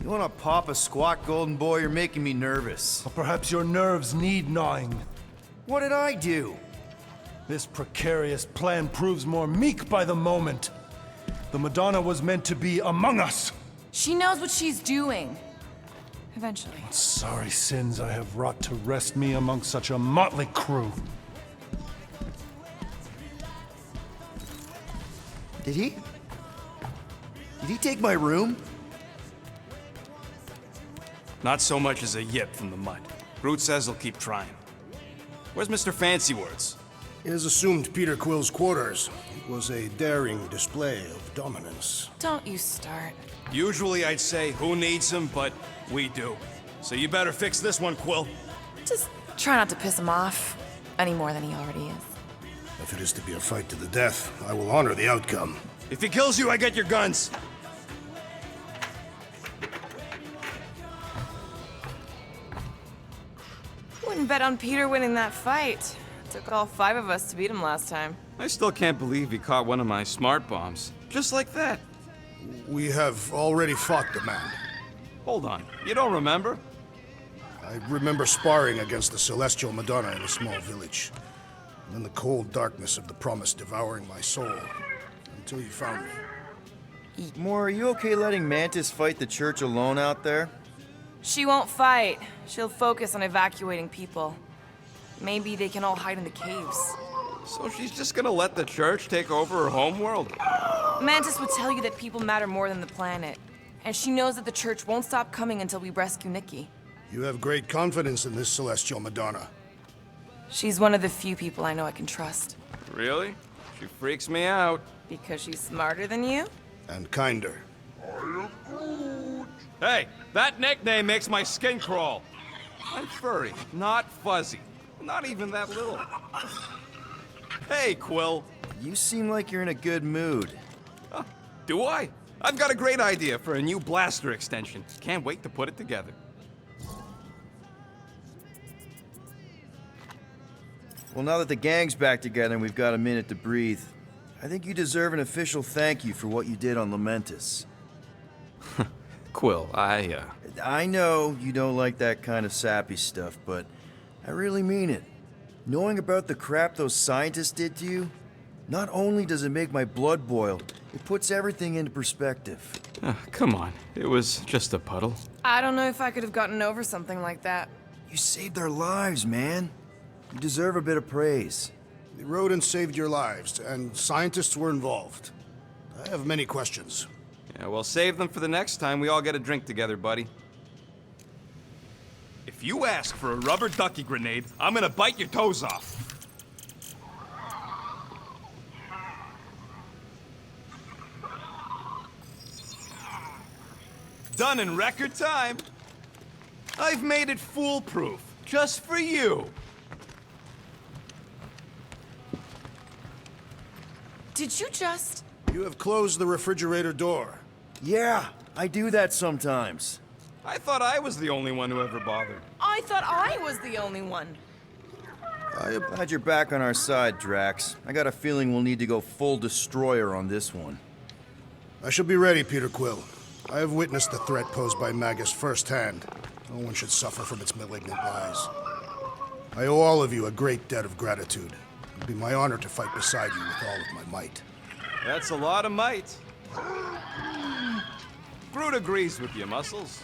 You wanna pop a squat, golden boy? You're making me nervous. Or perhaps your nerves need gnawing. What did I do? This precarious plan proves more meek by the moment. The Madonna was meant to be among us. She knows what she's doing. Eventually. Sorry sins I have wrought to wrest me among such a motley crew. Did he? Did he take my room? Not so much as a yip from the mud. Groot says he'll keep trying. Where's Mr. Fancy Words? It is assumed Peter Quill's quarters. It was a daring display of dominance. Don't you start. Usually I'd say, who needs him, but we do. So you better fix this one, Quill. Just try not to piss him off any more than he already is. If it is to be a fight to the death, I will honor the outcome. If he kills you, I get your guns. Wouldn't bet on Peter winning that fight. Took all 5 of us to beat him last time. I still can't believe he caught one of my smart bombs. Just like that. We have already fought the man. Hold on, you don't remember? I remember sparring against the Celestial Madonna in a small village. And then the cold darkness of the promise devouring my soul. Until you found me. Moore, are you okay letting Mantis fight the church alone out there? She won't fight. She'll focus on evacuating people. Maybe they can all hide in the caves. So she's just gonna let the church take over her homeworld? Mantis would tell you that people matter more than the planet. And she knows that the church won't stop coming until we rescue Nikki. You have great confidence in this Celestial Madonna. She's one of the few people I know I can trust. Really? She freaks me out. Because she's smarter than you? And kinder. Hey, that nickname makes my skin crawl. I'm furry, not fuzzy. Not even that little. Hey, Quill. You seem like you're in a good mood. Huh, do I? I've got a great idea for a new blaster extension. Can't wait to put it together. Well, now that the gang's back together and we've got a minute to breathe, I think you deserve an official thank you for what you did on Lamentus. Quill, I know you don't like that kind of sappy stuff, but I really mean it. Knowing about the crap those scientists did to you, not only does it make my blood boil, it puts everything into perspective. come on. It was just a puddle. I don't know if I could have gotten over something like that. You saved our lives, man. You deserve a bit of praise. The rodents saved your lives, and scientists were involved. I have many questions. Yeah, well, save them for the next time we all get a drink together, buddy. If you ask for a rubber ducky grenade, I'm gonna bite your toes off. Done in record time. I've made it foolproof, just for you. Did you just... You have closed the refrigerator door. Yeah, I do that sometimes. I thought I was the only one who ever bothered. I thought I was the only one. I'm glad you're back on our side, Drax. I got a feeling we'll need to go full destroyer on this one. I shall be ready, Peter Quill. I have witnessed the threat posed by Magus firsthand. No one should suffer from its malignant lies. I owe all of you a great debt of gratitude. It would be my honor to fight beside you with all of my might. That's a lot of might. Groot agrees with you, Muscles.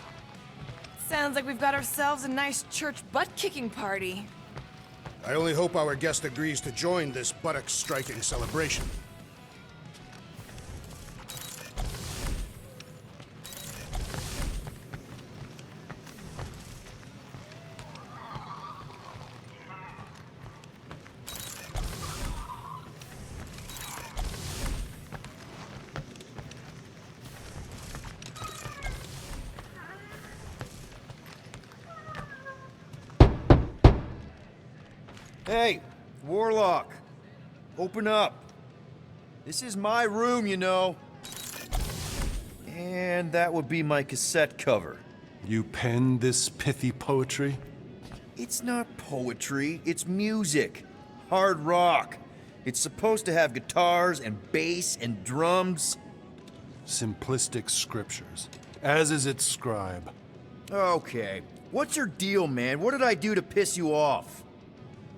Sounds like we've got ourselves a nice church butt-kicking party. I only hope our guest agrees to join this buttock-striking celebration. Hey, Warlock, open up. This is my room, you know. And that would be my cassette cover. You penned this pithy poetry? It's not poetry, it's music. Hard rock. It's supposed to have guitars and bass and drums. Simplistic scriptures. as is its scribe. Okay. What's your deal, man? What did I do to piss you off?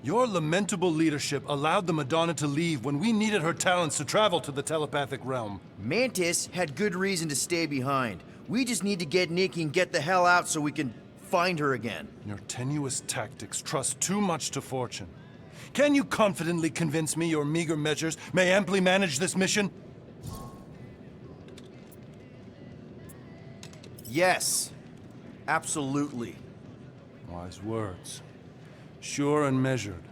Your lamentable leadership allowed the Madonna to leave when we needed her talents to travel to the telepathic realm. Mantis had good reason to stay behind. We just need to get Nikki and get the hell out so we can find her again. Your tenuous tactics trust too much to fortune. Can you confidently convince me your meager measures may amply manage this mission? Yes. Absolutely. Wise words. Sure and measured.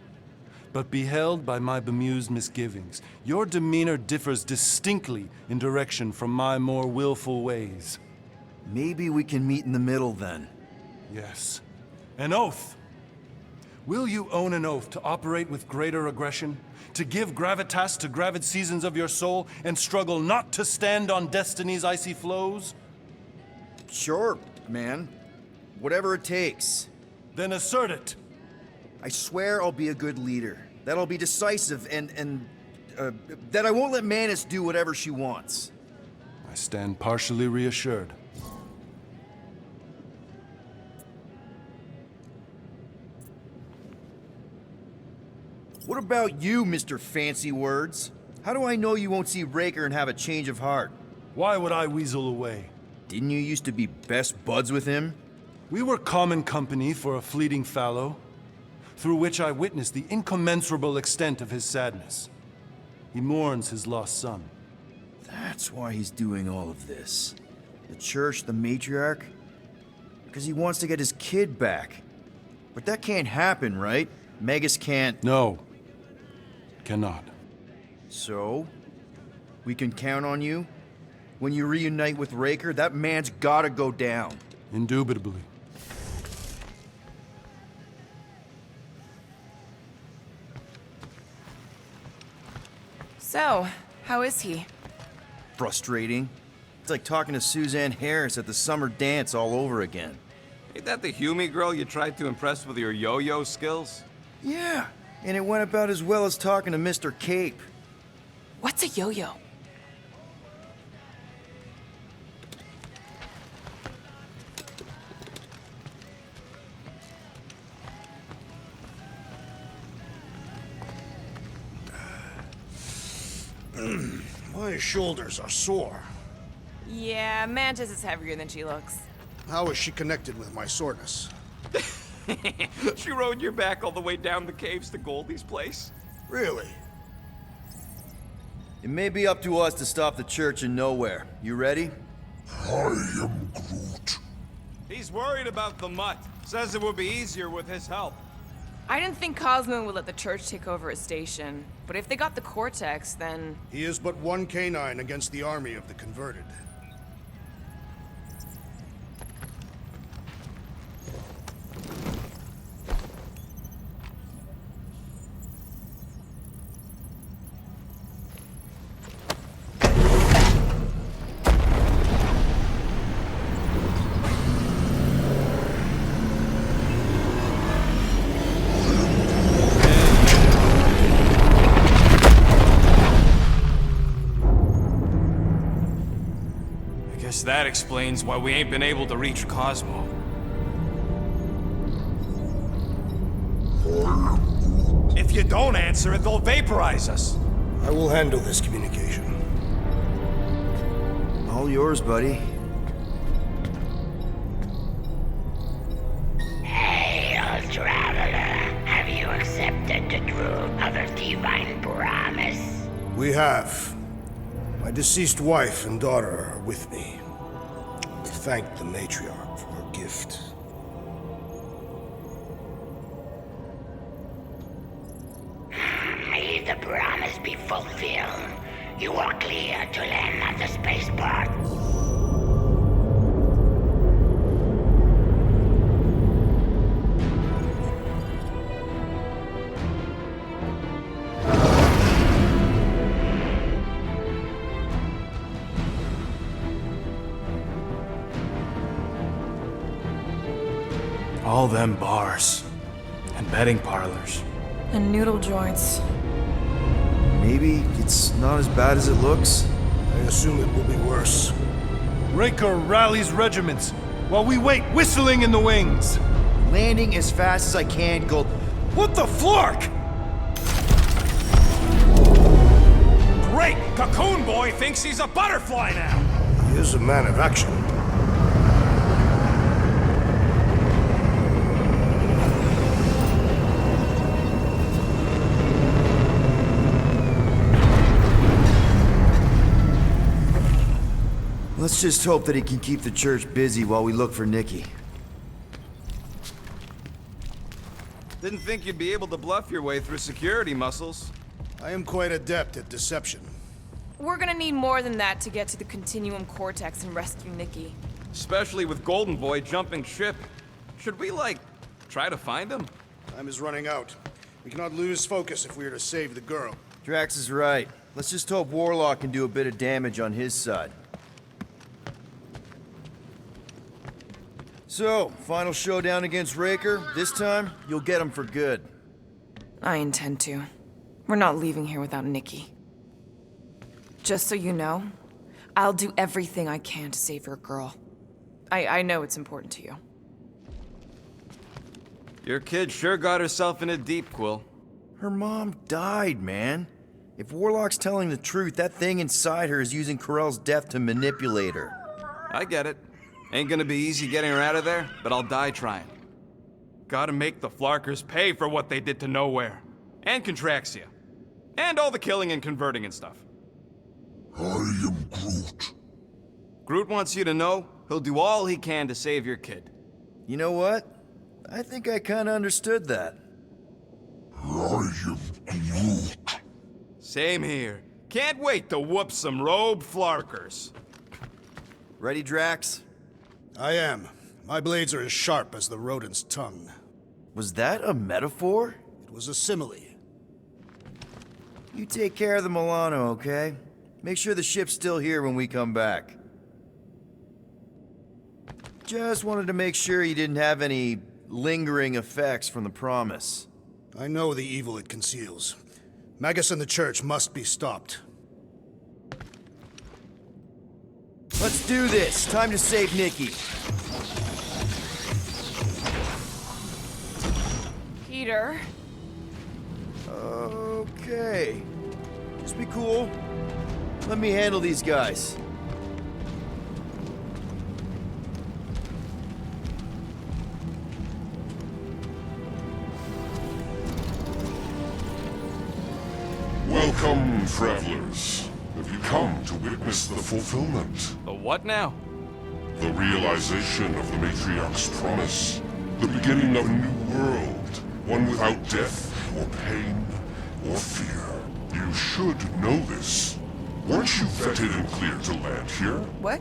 But beheld by my bemused misgivings, your demeanor differs distinctly in direction from my more willful ways. Maybe we can meet in the middle then. Yes. An oath. Will you own an oath to operate with greater aggression? To give gravitas to gravid seasons of your soul and struggle not to stand on destiny's icy flows? Sure, man. Whatever it takes. Then assert it. I swear I'll be a good leader. That I'll be decisive and that I won't let Mantis do whatever she wants. I stand partially reassured. What about you, Mr. Fancy Words? How do I know you won't see Raker and have a change of heart? Why would I weasel away? Didn't you used to be best buds with him? We were common company for a fleeting fallow, through which I witnessed the incommensurable extent of his sadness. He mourns his lost son. That's why he's doing all of this. The church, the matriarch? Because he wants to get his kid back. But that can't happen, right? Magus can't... No. Cannot. So? We can count on you? When you reunite with Raker, that man's gotta go down. Indubitably. So, how is he? Frustrating. It's like talking to Suzanne Harris at the summer dance all over again. Ain't that the Hume girl you tried to impress with your yo-yo skills? Yeah, and it went about as well as talking to Mr. Cape. What's a yo-yo? My shoulders are sore. Yeah, Mantis is heavier than she looks. How is she connected with my soreness? She rode your back all the way down the caves to Goldie's place? Really? It may be up to us to stop the church in nowhere. You ready? He's worried about the mutt. Says it would be easier with his help. I didn't think Cosmo would let the church take over his station, but if they got the Cortex, then... He is but one canine against the army of the converted. Guess that explains why we ain't been able to reach Cosmo. If you don't answer it, they'll vaporize us. I will handle this communication. All yours, buddy. Hail, traveler. Have you accepted the truth of a divine promise? We have. My deceased wife and daughter are with me. Thank the matriarch for her gift. May the promise be fulfilled. You are clear to land at the spaceport. All them bars and betting parlors. And noodle joints. Maybe it's not as bad as it looks. I assume it will be worse. Raker rallies regiments while we wait whistling in the wings. Landing as fast as I can, Gold. What the flark? Great! Cocoon Boy thinks he's a butterfly now! He is a man of action. Let's just hope that he can keep the church busy while we look for Nikki. Didn't think you'd be able to bluff your way through security muscles. I am quite adept at deception. We're gonna need more than that to get to the Continuum Cortex and rescue Nikki. Especially with Golden Boy jumping ship. Should we, like, try to find him? Time is running out. We cannot lose focus if we are to save the girl. Drax is right. Let's just hope Warlock can do a bit of damage on his side. So, final showdown against Raker. This time, you'll get him for good. I intend to. We're not leaving here without Nikki. Just so you know, I'll do everything I can to save your girl. I know it's important to you. Your kid sure got herself in a deep, Quill. Her mom died, man. If Warlock's telling the truth, that thing inside her is using Corell's death to manipulate her. I get it. Ain't gonna be easy getting her out of there, but I'll die trying. Gotta make the Flarkers pay for what they did to Nowhere. And Contraxia. And all the killing and converting and stuff. I am Groot. Groot wants you to know he'll do all he can to save your kid. You know what? I think I kinda understood that. I am Groot. Same here. Can't wait to whoop some robe Flarkers. Ready, Drax? I am. My blades are as sharp as the rodent's tongue. Was that a metaphor? It was a simile. You take care of the Milano, okay? Make sure the ship's still here when we come back. Just wanted to make sure you didn't have any lingering effects from the promise. I know the evil it conceals. Magus and the church must be stopped. Let's do this. Time to save Nikki. Peter? Okay. Just be cool. Let me handle these guys. Welcome, travelers. Have you come to witness the fulfillment? The what now? The realization of the Matriarch's promise. The beginning of a new world. One without death, or pain, or fear. You should know this. Weren't you vetted and cleared to land here? What?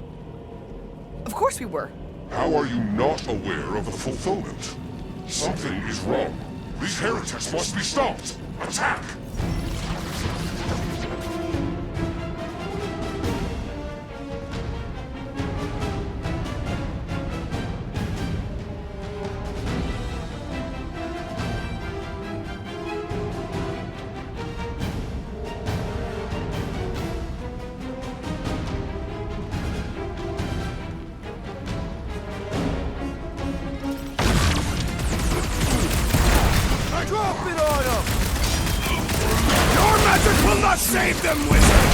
Of course we were. How are you not aware of the fulfillment? Something is wrong. These heretics must be stopped. Attack! Drop it on them! Your magic will not save them, wizard!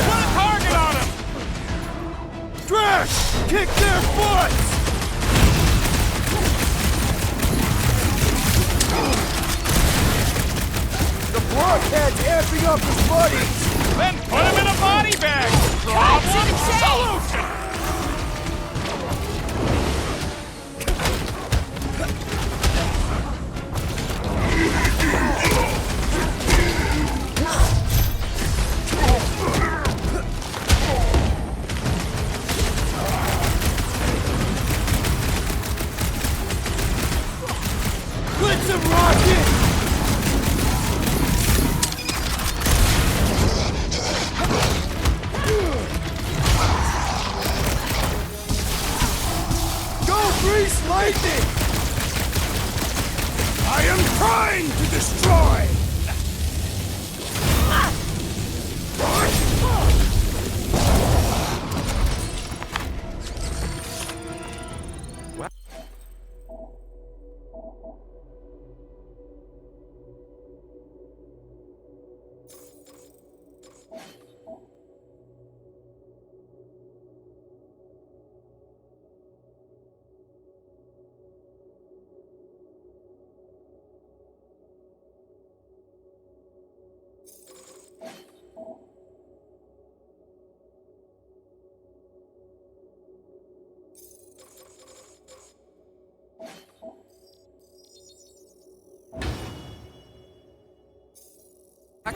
Put a target on him! Drax! Kick their butts! The blockhead's amping up his buddies! Then put him in a body bag! Problem solution! Blitz him, Rocket! Go, Grease Lightning! I am trying to destroy!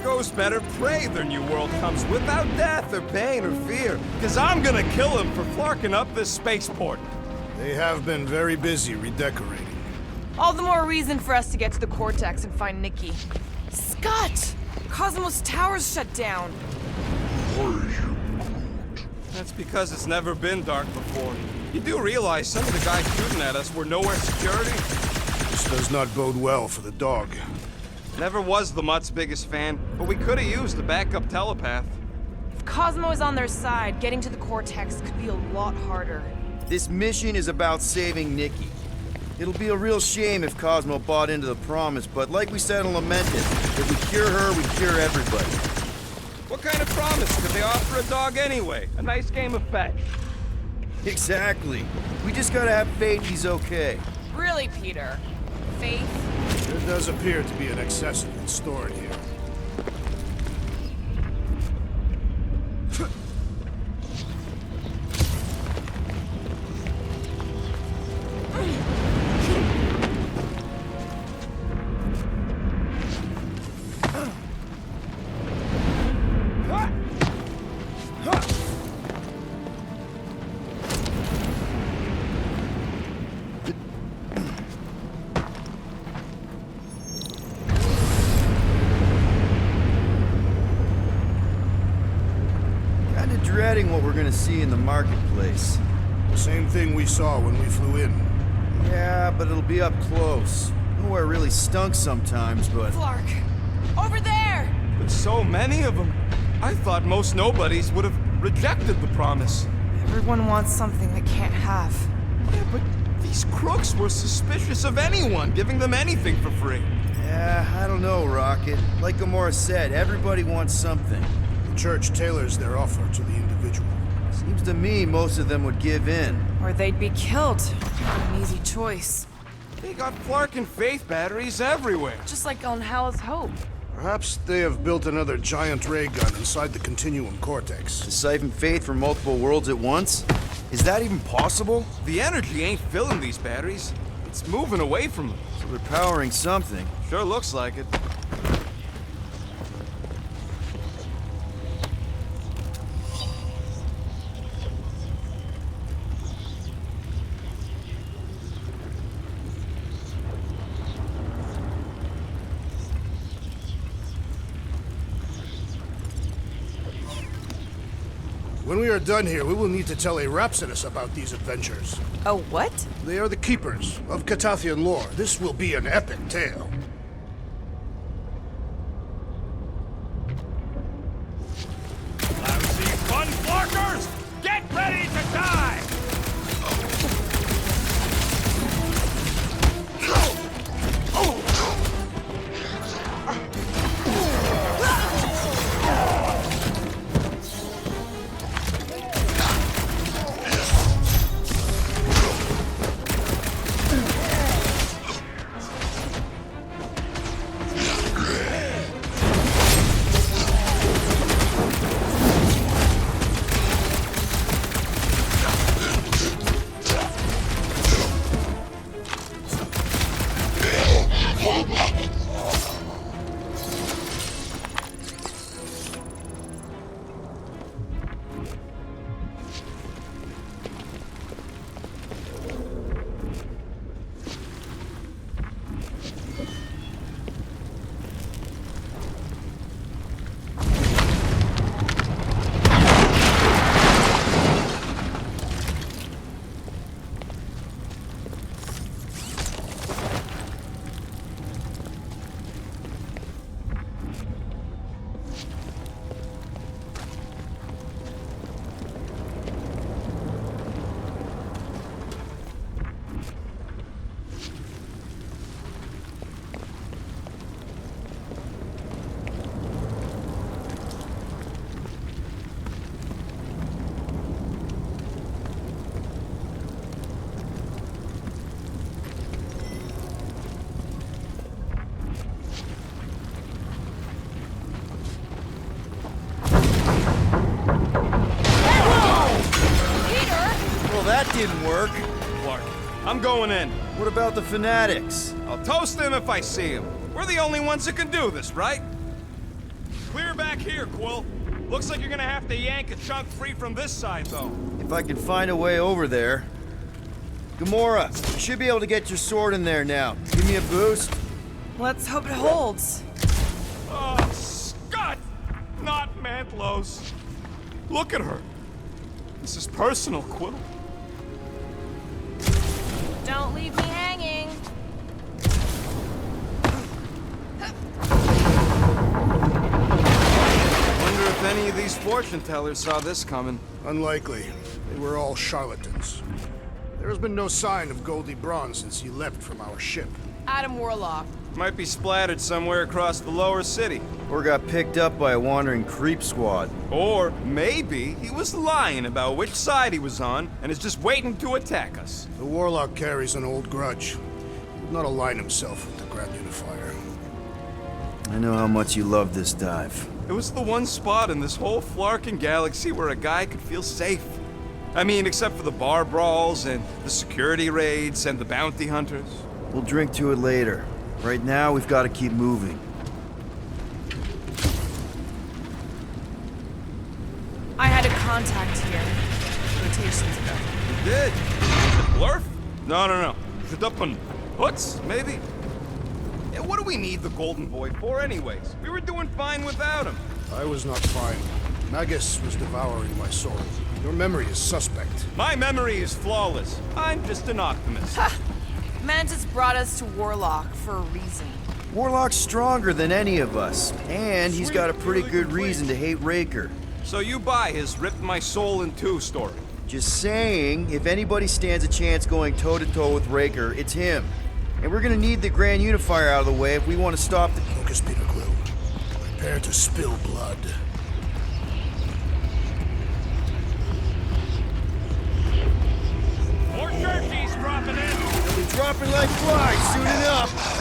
Flarkos better pray their new world comes without death or pain or fear, because I'm gonna kill them for flarking up this spaceport. They have been very busy redecorating. All the more reason for us to get to the Cortex and find Nikki. Scott! Cosmos Tower's shut down. That's because it's never been dark before. You do realize some of the guys shooting at us were nowhere security? This does not bode well for the dog. Never was the Mutt's biggest fan, but we could have used a backup telepath. If Cosmo is on their side, getting to the Cortex could be a lot harder. This mission is about saving Nikki. It'll be a real shame if Cosmo bought into the promise, but like we said in Lamented, if we cure her, we cure everybody. What kind of promise could they offer a dog anyway? A nice game of fetch. Exactly. We just gotta have faith he's okay. Really, Peter? Faith? There does appear to be an accessory stored here. Dreading what we're gonna see in the marketplace. The same thing we saw when we flew in. Yeah, but it'll be up close. Nowhere really stunk sometimes, but... Flark! Over there! With so many of them, I thought most nobodies would have rejected the promise. Everyone wants something they can't have. Yeah, but these crooks were suspicious of anyone giving them anything for free. Yeah, I don't know, Rocket. Like Gamora said, everybody wants something. The church tailors their offer to the individual. Seems to me most of them would give in. Or they'd be killed. Not an easy choice. They got Flark and Faith batteries everywhere. Just like on Hala's Hope. Perhaps they have built another giant ray gun inside the Continuum Cortex. To siphon faith from multiple worlds at once? Is that even possible? The energy ain't filling these batteries. It's moving away from them. So they're powering something. Sure looks like it. When we are done here, we will need to tell a Rhapsodus about these adventures. Oh, what? They are the keepers of Catathian lore. This will be an epic tale. Lousy fun Flarkers! Get ready to die! That didn't work. Flark, I'm going in. What about the fanatics? I'll toast them if I see them. We're the only ones that can do this, right? Clear back here, Quill. Looks like you're gonna have to yank a chunk free from this side, though. If I can find a way over there. Gamora, you should be able to get your sword in there now. Give me a boost. Let's hope it holds. Oh, Scott! Not Mantlos. Look at her. This is personal, Quill. Don't leave me hanging. Wonder if any of these fortune tellers saw this coming. Unlikely. They were all charlatans. There has been no sign of Goldie Braun since he left from our ship. Adam Warlock. Might be splattered somewhere across the lower city. Or got picked up by a wandering creep squad. Or maybe he was lying about which side he was on and is just waiting to attack us. The Warlock carries an old grudge. He would not align himself with the Grand Unifier. I know how much you love this dive. It was the one spot in this whole flarkin' galaxy where a guy could feel safe. I mean, except for the bar brawls and the security raids and the bounty hunters. We'll drink to it later. Right now, we've got to keep moving. I had a contact here. Rotations ago. You did? Was it Blurf? No. Shadupun. Hoots, maybe? Yeah, what do we need the Golden Boy for anyways? We were doing fine without him. I was not fine. Magus was devouring my soul. Your memory is suspect. My memory is flawless. I'm just an optimist. Mantis brought us to Warlock for a reason. Warlock's stronger than any of us, and he's got a pretty good reason to hate Raker. So you buy his ripped my soul in two story. Just saying, if anybody stands a chance going toe-to-toe with Raker, it's him. And we're gonna need the Grand Unifier out of the way if we want to stop the... Focus, Peter Quill. Prepare to spill blood. More turkeys dropping in. They'll be dropping like flies soon enough.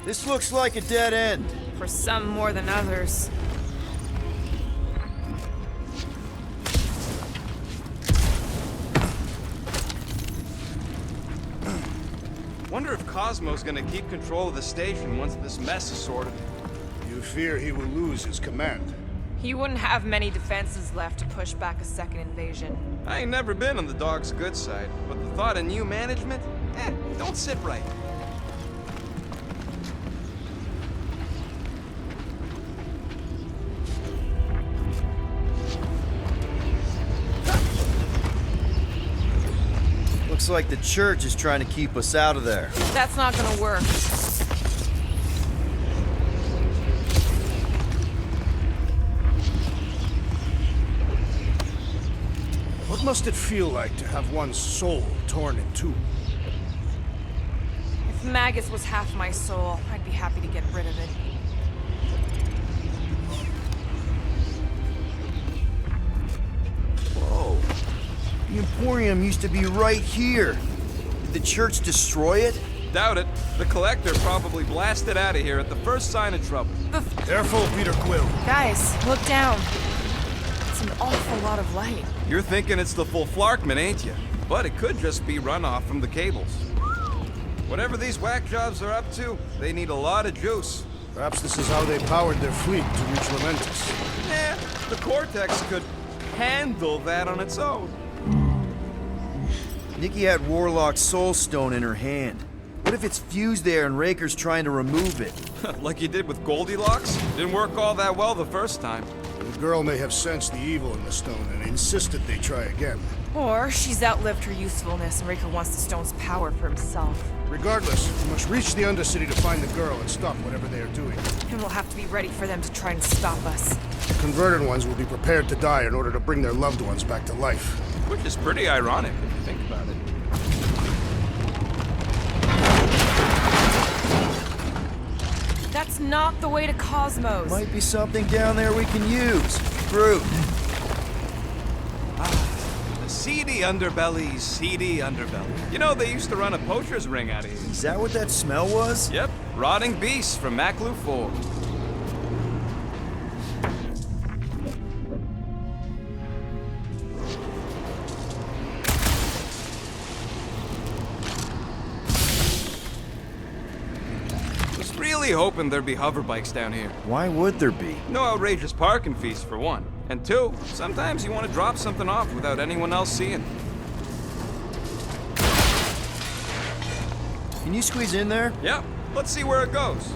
This looks like a dead end. For some more than others. Wonder if Cosmo's gonna keep control of the station once this mess is sorted. You fear he will lose his command. He wouldn't have many defenses left to push back a second invasion. I ain't never been on the dog's good side, but the thought of new management? Don't sit right. Looks like the church is trying to keep us out of there. That's not gonna work. What must it feel like to have one's soul torn in two? If Magus was half my soul, I'd be happy to get rid of it. Whoa. The Emporium used to be right here. Did the church destroy it? Doubt it. The Collector probably blasted out of here at the first sign of trouble. Careful, Peter Quill. Guys, look down. It's an awful lot of light. You're thinking it's the full Flarkman, ain't you? But it could just be runoff from the cables. Whatever these whack jobs are up to, they need a lot of juice. Perhaps this is how they powered their fleet to reach Lamentus. The Cortex could handle that on its own. Nikki had Warlock's soul stone in her hand. What if it's fused there and Raker's trying to remove it? Like you did with Goldilocks? Didn't work all that well the first time. The girl may have sensed the evil in the stone and insisted they try again. Or she's outlived her usefulness and Raker wants the stone's power for himself. Regardless, we must reach the Undercity to find the girl and stop whatever they are doing. And we'll have to be ready for them to try and stop us. The converted ones will be prepared to die in order to bring their loved ones back to life. Which is pretty ironic if you think about it. That's not the way to Cosmos. Might be something down there we can use. Fruit. The Seedy underbelly, seedy underbelly. You know, they used to run a poacher's ring out of here. Is that what that smell was? Yep, rotting beasts from Maclu 4. Was really hoping there'd be hover bikes down here. Why would there be? No outrageous parking fees, for one. And two, sometimes you want to drop something off without anyone else seeing. Can you squeeze in there? Yep, let's see where it goes.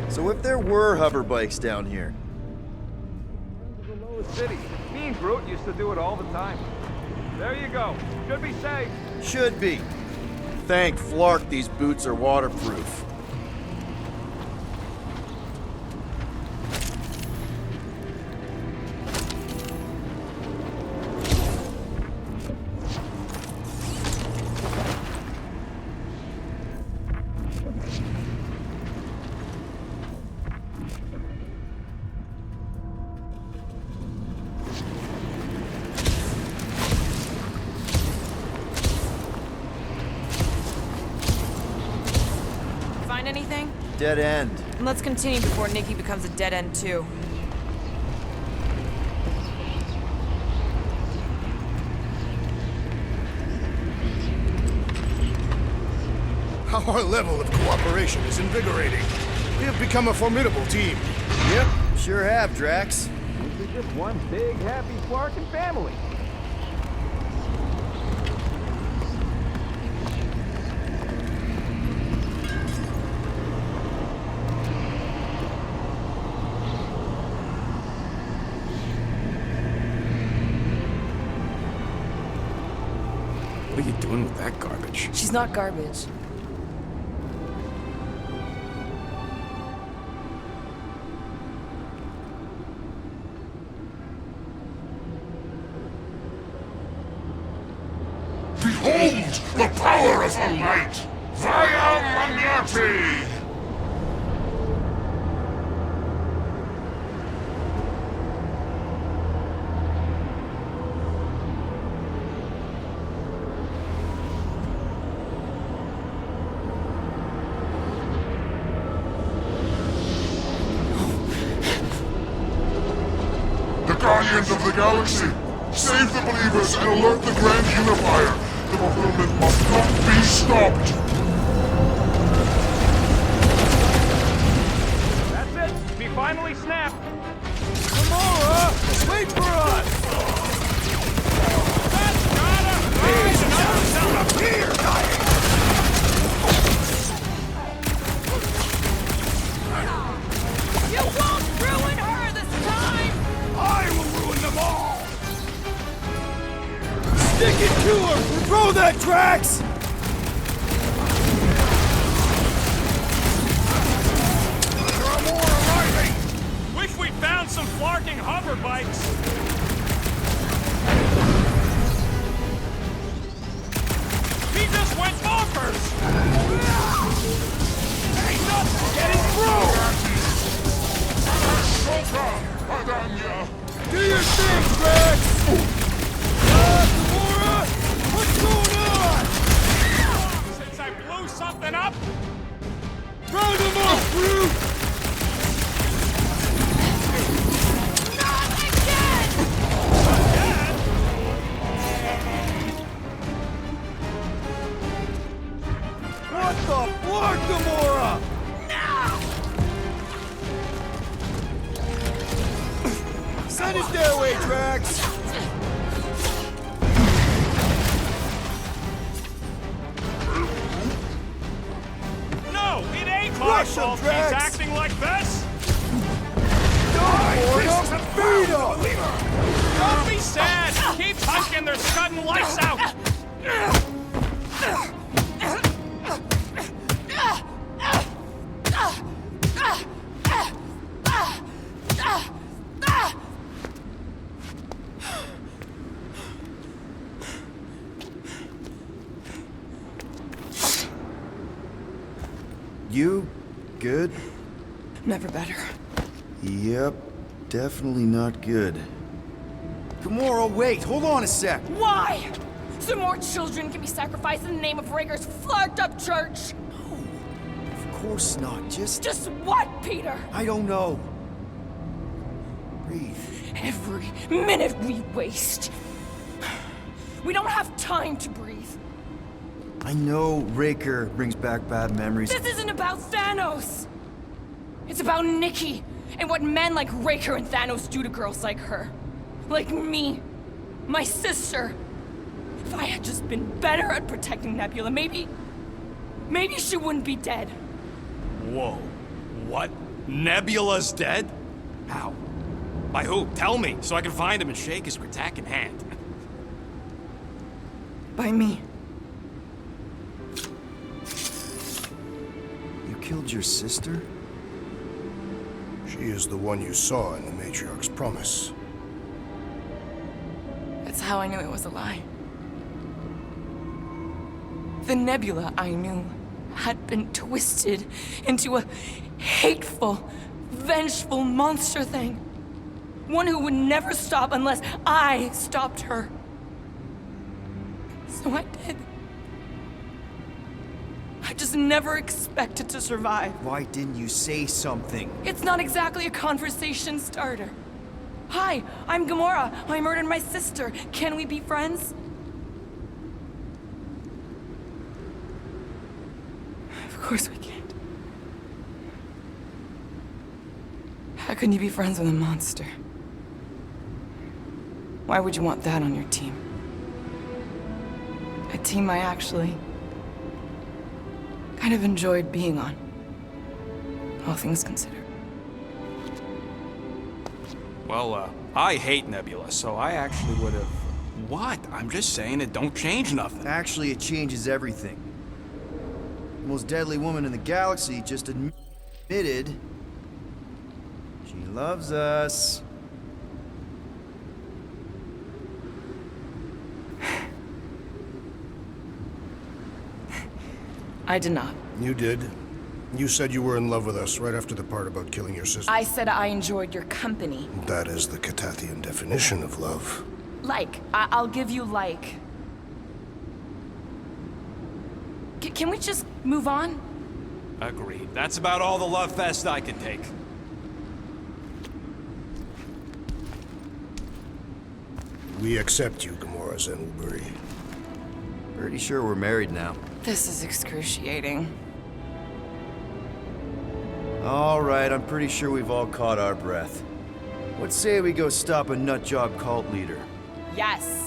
So if there were hover bikes down here, The city. Me and Groot used to do it all the time. There you go. Should be safe. should be. Thank Flark these boots are waterproof. Find anything? Dead end. And let's continue before Nikki becomes a dead end too. Our level of cooperation is invigorating. We have become a formidable team. Yep, sure have, Drax. This is just one big, happy Flarkin family. What are you doing with that garbage? She's not garbage. Behold the power of the light! Via Magnati! The Guardians of the Galaxy! Save the believers and alert the Grand Unifier! The fulfillment must not be stopped! That's it. We finally snapped. Gamora, wait for us. That's gotta up here. You won't ruin her this time. I will ruin them all. Stick it to her! Throw that, Drax! Wish we found some flarking hover bikes. He just went bonkers. Ain't nothing getting through. Do your thing, Drax! Gamora! What's going on? Since I blew something up, Round him up, Groot! What the fuck, Gamora? Send it their way, Drax! no, it ain't my Crush him, fault he's Drax. acting like this. Beat him! Don't be sad. Keep punching, they're scudding lights out. You good? Never better. Yep, definitely not good. Gamora, wait, hold on a sec. Why? So more children can be sacrificed in the name of Raker's flarked up church. Of course not. Just what, Peter? I don't know. Breathe. Every minute we waste. We don't have time to breathe. I know Raker brings back bad memories. This isn't about Thanos. It's about Nikki and what men like Raker and Thanos do to girls like her. Like me. My sister. If I had just been better at protecting Nebula, maybe she wouldn't be dead. Whoa. What? Nebula's dead? How? By who? Tell me, so I can find him and shake his Kratak in hand. By me. You killed your sister? She is the one you saw in the Matriarch's promise. That's how I knew it was a lie. The Nebula I knew had been twisted into a hateful, vengeful monster thing. One who would never stop unless I stopped her. So I did. I just never expected to survive. Why didn't you say something? It's not exactly a conversation starter. Hi, I'm Gamora. I murdered my sister. Can we be friends? Of course we can't. How can you be friends with a monster? Why would you want that on your team? A team I actually kind of enjoyed being on, all things considered. Well, I hate Nebula, so I actually would have... What? I'm just saying it don't change nothing. Actually, it changes everything. The most deadly woman in the galaxy just admitted she loves us. I did not. You did. You said you were in love with us right after the part about killing your sister. I said I enjoyed your company. That is the Catathian definition of love. Like. I'll give you like. Can we just move on? Agreed. That's about all the love fest I can take. We accept you, Gamora Zenuburi. Pretty sure we're married now. This is excruciating. All right, I'm pretty sure we've all caught our breath. What say we go stop a nutjob cult leader? Yes.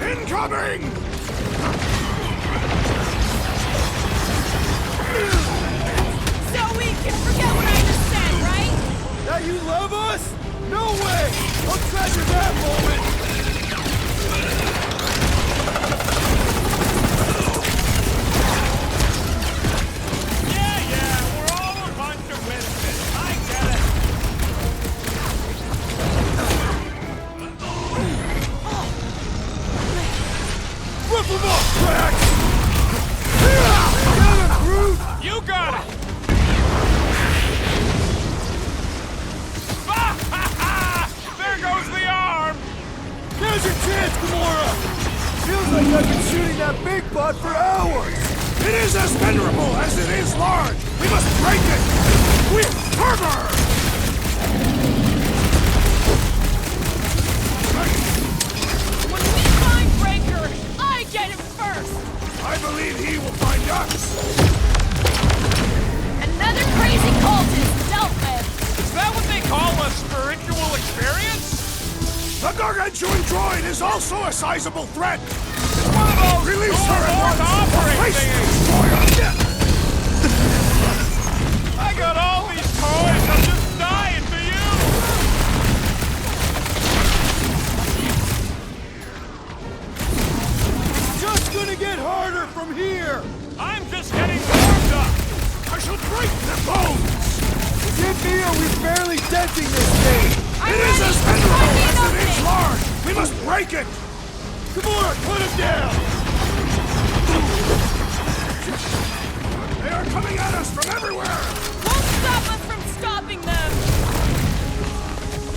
Incoming! So we can forget what I just said, right? That you love us? No way! I'll treasure that moment! Yeah, we're all a bunch of misfits. I get it. Rip him up, Drax! Get him, Groot! You got it! There goes the arm! There's your chance, Gamora! Feels like I've been shooting that big butt for hours! It is as venerable as it is large! We must break it! With fervor! When we find Breaker, I get him first! I believe he will find us! Another crazy cultist dealt with! Is that what they call a spiritual experience? The gargantuan droid is also a sizable threat! It's one of those Release her at Lord once! operating Face the thingies. destroyer! I got all these toys, I'm just dying for you! Just gonna get harder from here! I'm just getting warmed up! I shall break their bones! Get Mia, we're barely denting this thing! It is as venerable as it is large! We must break it! Come on, put him down! They are coming at us from everywhere! Won't stop us from stopping them!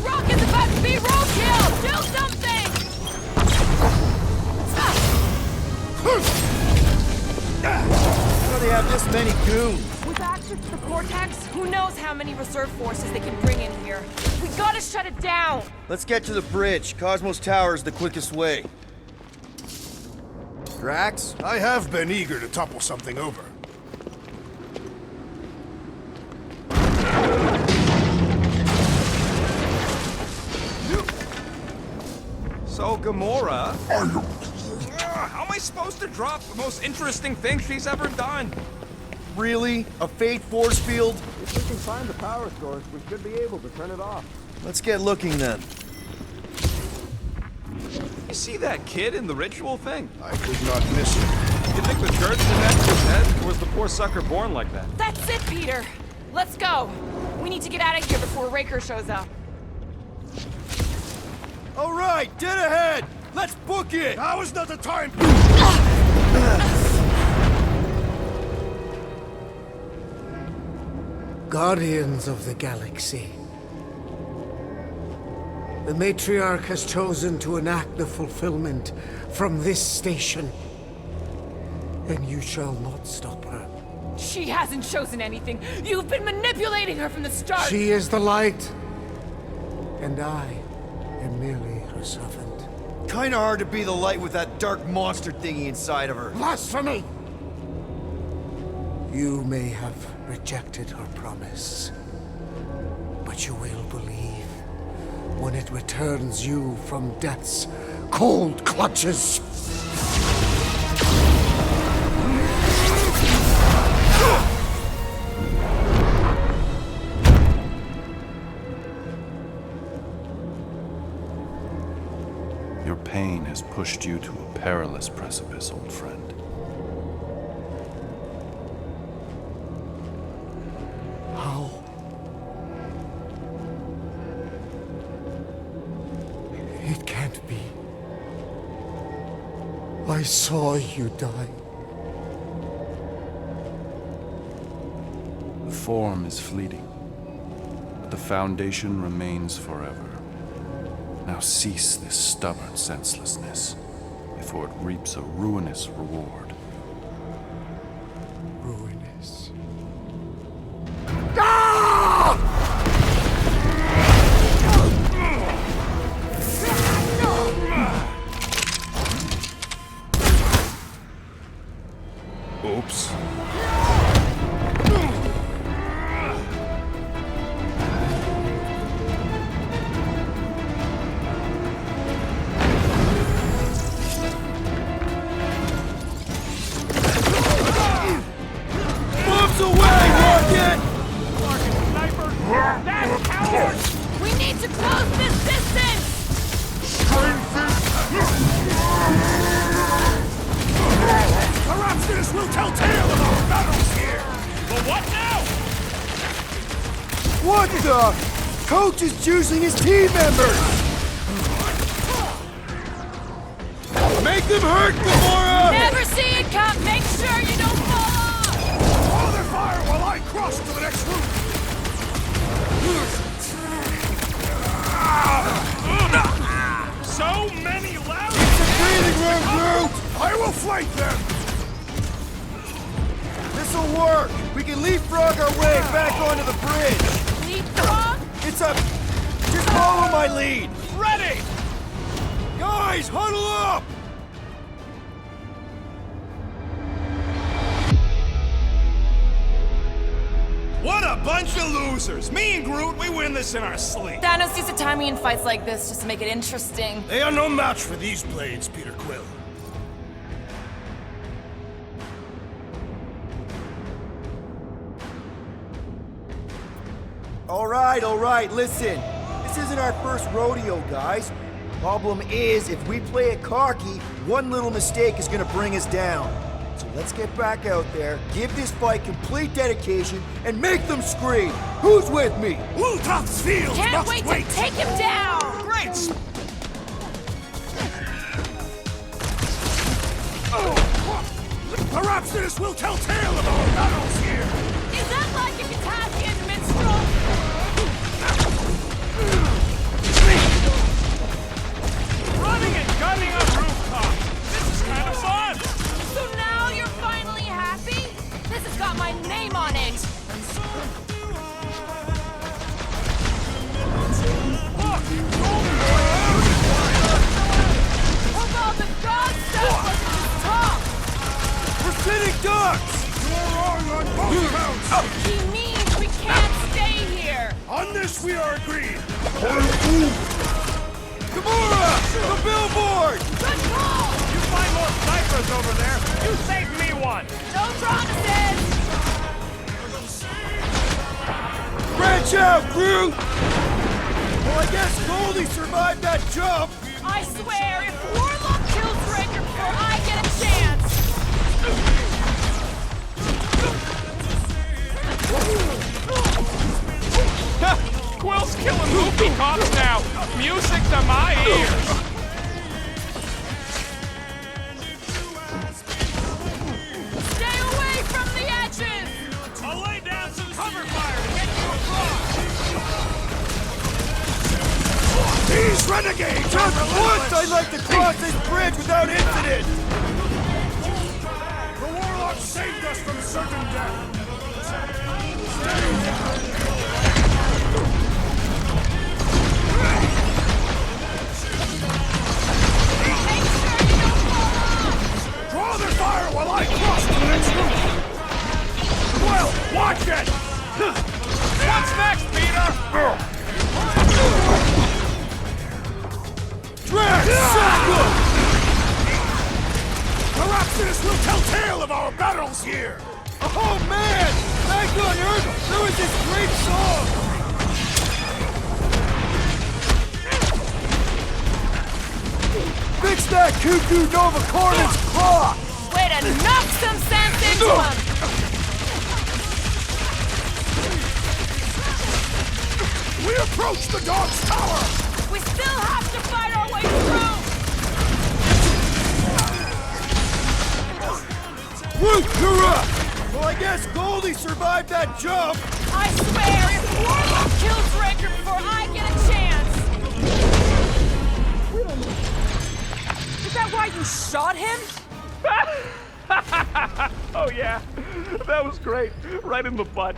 Rock is about to be roadkill! Do something! How do they have this many goons? With access to the Cortex, who knows how many reserve forces they can bring in here. We gotta shut it down! Let's get to the bridge. Cosmos Tower is the quickest way. Drax? I have been eager to topple something over. So, Gamora... how am I supposed to drop the most interesting thing she's ever done? Really? A fate force field? If we can find the power source, we should be able to turn it off. Let's get looking then. You see that kid in the ritual thing? I could not miss it. You think the church did that to his head, or was the poor sucker born like that? That's it, Peter! Let's go! We need to get out of here before Raker shows up. All right, dead ahead! Let's book it! Now is not the time! Guardians of the Galaxy. The Matriarch has chosen to enact the fulfillment from this station. And you shall not stop her. She hasn't chosen anything. You've been manipulating her from the start. She is the light. And I am merely her servant. Kinda hard to be the light with that dark monster thingy inside of her. Blasphemy! You may have rejected her promise, but you will believe when it returns you from death's cold clutches. Your pain has pushed you to a perilous precipice, old friend. How? It can't be. I saw you die. The form is fleeting, but the foundation remains forever. Now cease this stubborn senselessness, before it reaps a ruinous reward. Ruinous. Oops. Moves away, Rocket! That's cowards! We need to close this distance! Perhaps this will tell tale of our battles here! But what now? What the? Coach is juicing his team members! Make them hurt, Gamora! Never see it come! Make sure you don't fall off! Hold their fire while I cross to the next route! So many loud... Breathing room, Groot! I will flank them! This'll work! We can leapfrog our way back onto the bridge! Leapfrog? It's a... Just follow my lead! Ready! Guys, huddle up! What a bunch of losers! Me and Groot, we win this in our sleep. Thanos used to time me in fights like this just to make it interesting. They are no match for these blades, Peter Quill. All right, listen. This isn't our first rodeo, guys. Problem is, if we play it cocky, one little mistake is gonna bring us down. So So let's get back out there, give this fight complete dedication, and make them scream. Who's with me? Lutop's field Can't must wait wait! to take him down! Great! Perhaps this will tell tale of our battles here! Is that like a Italian minstrel? Running and gunning on rooftops! This is kind of fun! So now you're finally happy? This has got my name on it! Look! Of all the god stuff was at the top! We're sitting ducks! You're wrong on both counts! He means we can't stay here! On this we are agreed! Gamora! The billboard! Good call! You find more snipers over there, you save me one! No promises! Branch out, Groot! Well, I guess Goldie survived that jump. I swear, if Warlock kills Ranger before I get a chance... Quill's killing movie cops now! Music to my ears! Stay away from the edges! I'll lay down some cover fire to get you across! These renegades are Once I'd like to cross this bridge without incident. The Warlock saved us from certain death! Draw their fire while I cross to the next room! Well, watch it! What's next, Peter? Drax, circle! Perhaps this will tell tale of our battles here! Oh man! Back on Earth, there was this great song! Fix that Cuckoo Nova Cornet's clock! Way to knock some sense into him! We approach the dog's tower! We still have to fight our way through! Root, you're up! Well, I guess Goldie survived that jump. I swear, if Warlock kills Ranger before I get a chance... Is that why you shot him? Oh yeah, that was great. Right in the butt.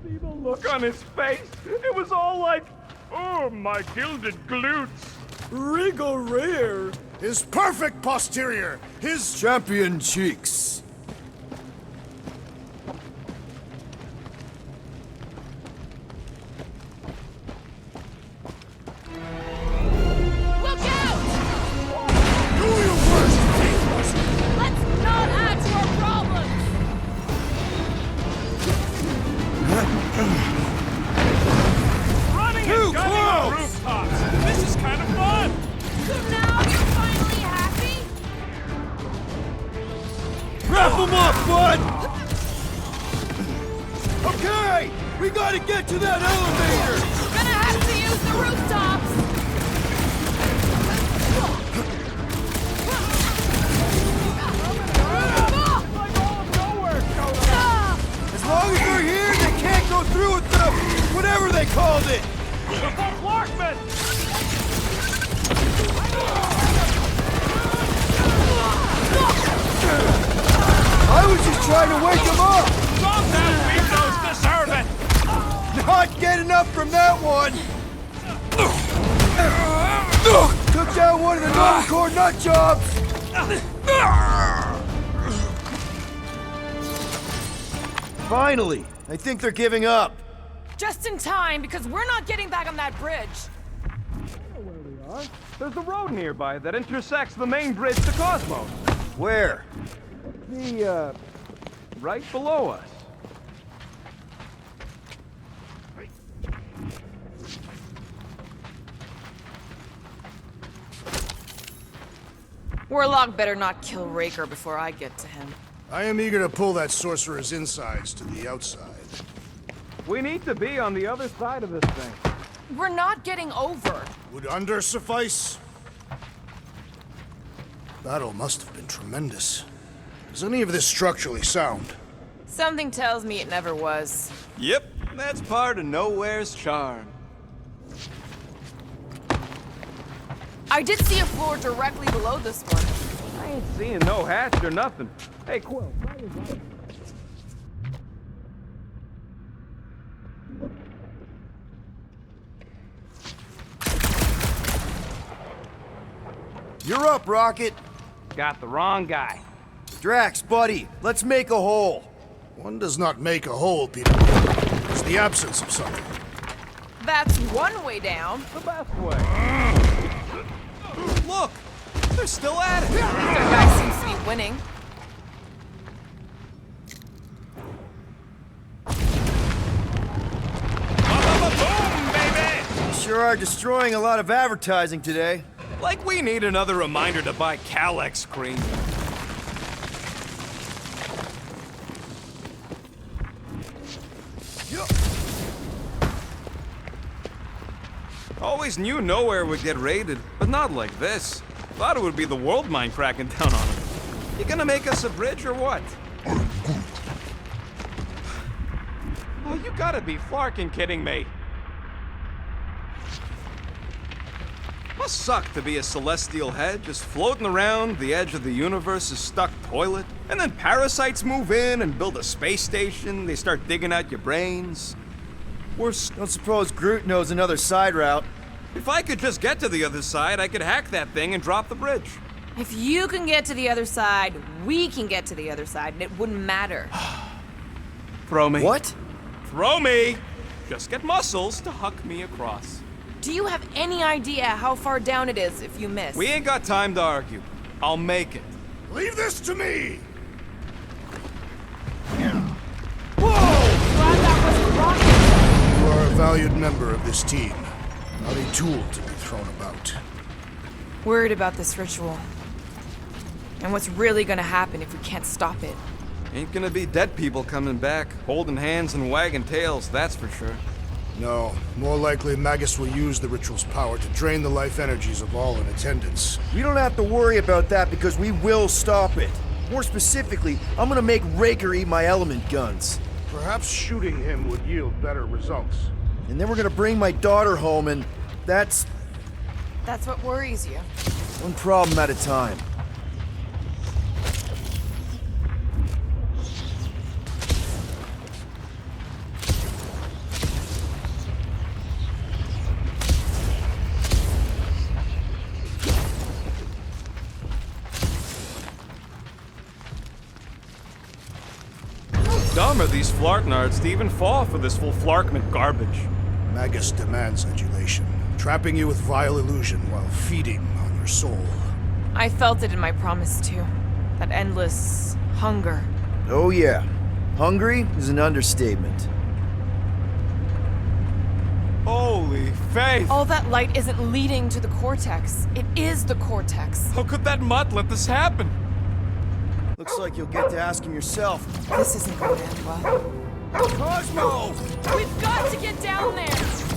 See the look on his face? It was all like, oh, my gilded glutes. Wriggle rear. His perfect posterior! His Champion cheeks. Look out! Do your worst, faithless! Let's not add to our problems! Running Too and gunning on close! rooftops. This is kind of fun. So now you're finally happy? Wrap him up, bud! Okay, we gotta get to that elevator! Gonna have to use the rooftops! As long as we're here, they can't go through with the whatever they called it! Larkman! I was just trying to wake him up! Some those deserve it! Not getting up from that one! Took down one of the Nova Corps nut jobs! Finally! I think they're giving up. Just in time, because we're not getting back on that bridge. There's a road nearby that intersects the main bridge to Cosmos. Where? Right below us. Warlock better not kill Raker before I get to him. I am eager to pull that sorcerer's insides to the outside. We need to be on the other side of this thing. We're not getting over. Would under suffice? Battle must have been tremendous. Is any of this structurally sound? Something tells me it never was. Yep, that's part of Nowhere's charm. I did see a floor directly below this one. I ain't seeing no hatch or nothing. Hey, Quill, try your best. You're up, Rocket. Got the wrong guy. Drax, buddy, let's make a hole. One does not make a hole, Peter. It's the absence of something. That's one way down. The best way. Look, they're still at it. Their guy seems to be winning. Boom, baby! You sure are destroying a lot of advertising today. Like we need another reminder to buy Calex cream. Always knew Nowhere would get raided, but not like this. Thought it would be the world mine cracking down on it. You gonna make us a bridge or what? Oh, you gotta be flarking kidding me. Must suck to be a celestial head, just floating around the edge of the universe's stuck toilet. And then parasites move in and build a space station. They start digging out your brains. Worse, Don't suppose Groot knows another side route. if I could just get to the other side, I could hack that thing and drop the bridge. If you can get to the other side, we can get to the other side, and it wouldn't matter. Throw me. What? Throw me! Just get muscles to huck me across. Do you have any idea how far down it is if you miss? We ain't got time to argue. I'll make it. Leave this to me! Glad that wasn't rocket. You are a valued member of this team, not a tool to be thrown about. Worried about this ritual. And what's really gonna happen if we can't stop it. Ain't gonna be dead people coming back, holding hands and wagging tails, that's for sure. No, more likely Magus will use the ritual's power to drain the life energies of all in attendance. We don't have to worry about that because we will stop it. More specifically, I'm gonna make Raker eat my element guns. Perhaps shooting him would yield better results. And then we're gonna bring my daughter home and that's That's what worries you. one problem at a time. Dumb are these flarknards to even fall for this full flarkment garbage. Magus demands adulation, trapping you with vile illusion while feeding on your soul. I felt it in my promise too. That endless hunger. Oh yeah. Hungry is an understatement. Holy faith! All that light isn't leading to the cortex. It is the cortex. How could that mutt let this happen? Looks like you'll get to ask him yourself. This isn't going to end well. Cosmo! We've got to get down there!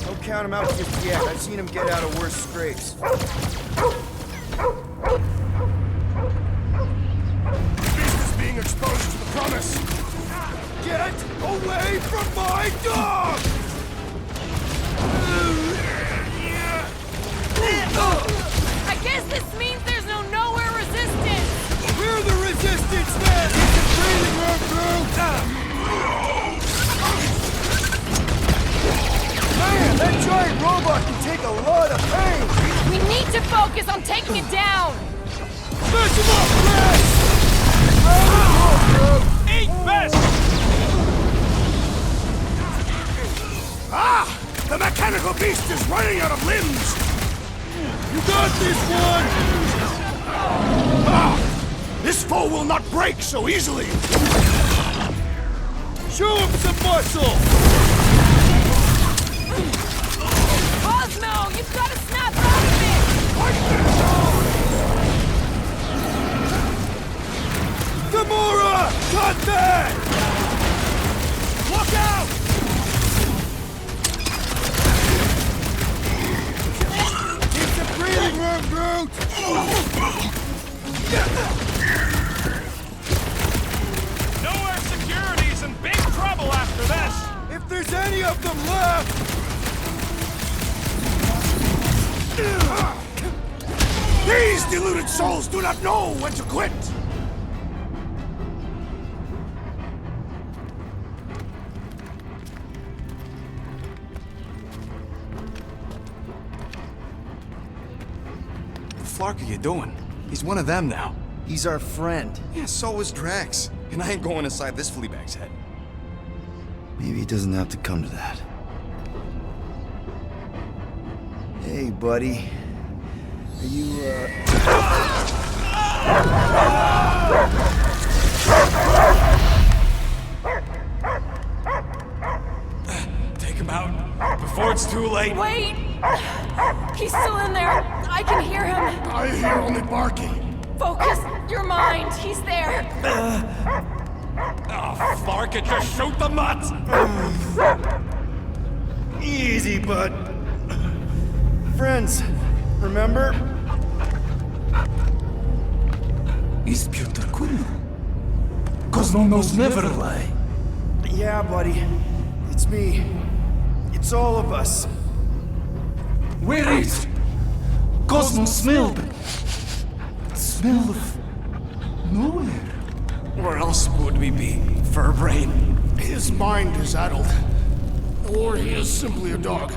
Don't count him out just yet. I've seen him get out of worse scrapes. Beast is being exposed to the promise! Get away from my dog! I guess this means there's no nowhere resistance! We're the resistance, man! It's a breathing room through! Man, that giant robot can take a lot of pain! We need to focus on taking it down! Smash him up, Rex! Eat best! Ah! The mechanical beast is running out of limbs! You got this one! Ah! This foe will not break so easily! Show him some muscle! Cosmo, you've got to snap out of it! Not that! Look out! Keep the breathing room, Groot! Nowhere Security's in big trouble after this! If there's any of them left! These deluded souls do not know when to quit! What the fuck are you doing? He's one of them now. He's our friend. Yeah, so is Drax. And I ain't going inside this fleabag's head. Maybe it doesn't have to come to that. Hey, buddy. Are you, Take him out before it's too late. Wait! He's still in there. I can hear him. I hear only barking. Focus your mind. He's there. Oh, Flark, it just shoot the mutt! Easy, bud. Friends, remember? Is Peter Quill? Cosmo knows never lie. Yeah, buddy. It's me. It's all of us. Where is Cosmo smelled? Smell of nowhere. Where else would we be? Furbrain. His mind is addled. Or he is simply a dog.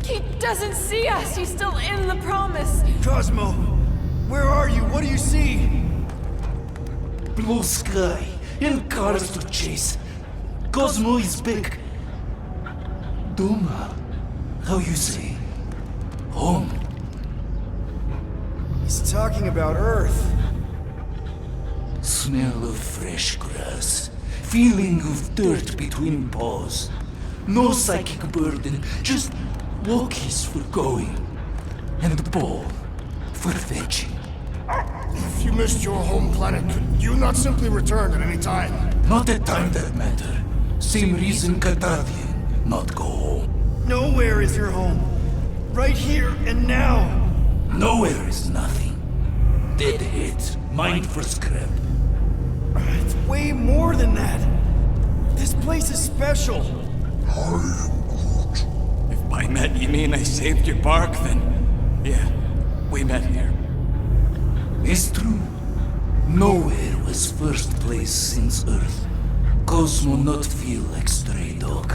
He doesn't see us. He's still in the promise. Cosmo, where are you? What do you see? Blue sky and cars to chase. Cosmo is back. Doma, how you say? Home. He's talking about Earth. Smell of fresh grass. Feeling of dirt between paws. No psychic burden, just walkies for going. And the ball for fetching. If you missed your home planet, could you not simply return at any time? Not at time that matter. Same reason Cardassian not go home. Nowhere is your home. Right here and now. Nowhere is nothing. Dead heads, mind for scrap. It's way more than that. This place is special. If by met you mean I saved your bark, then yeah, we met here. It's true. Nowhere was first place since Earth. Cosmo not feel like stray dog.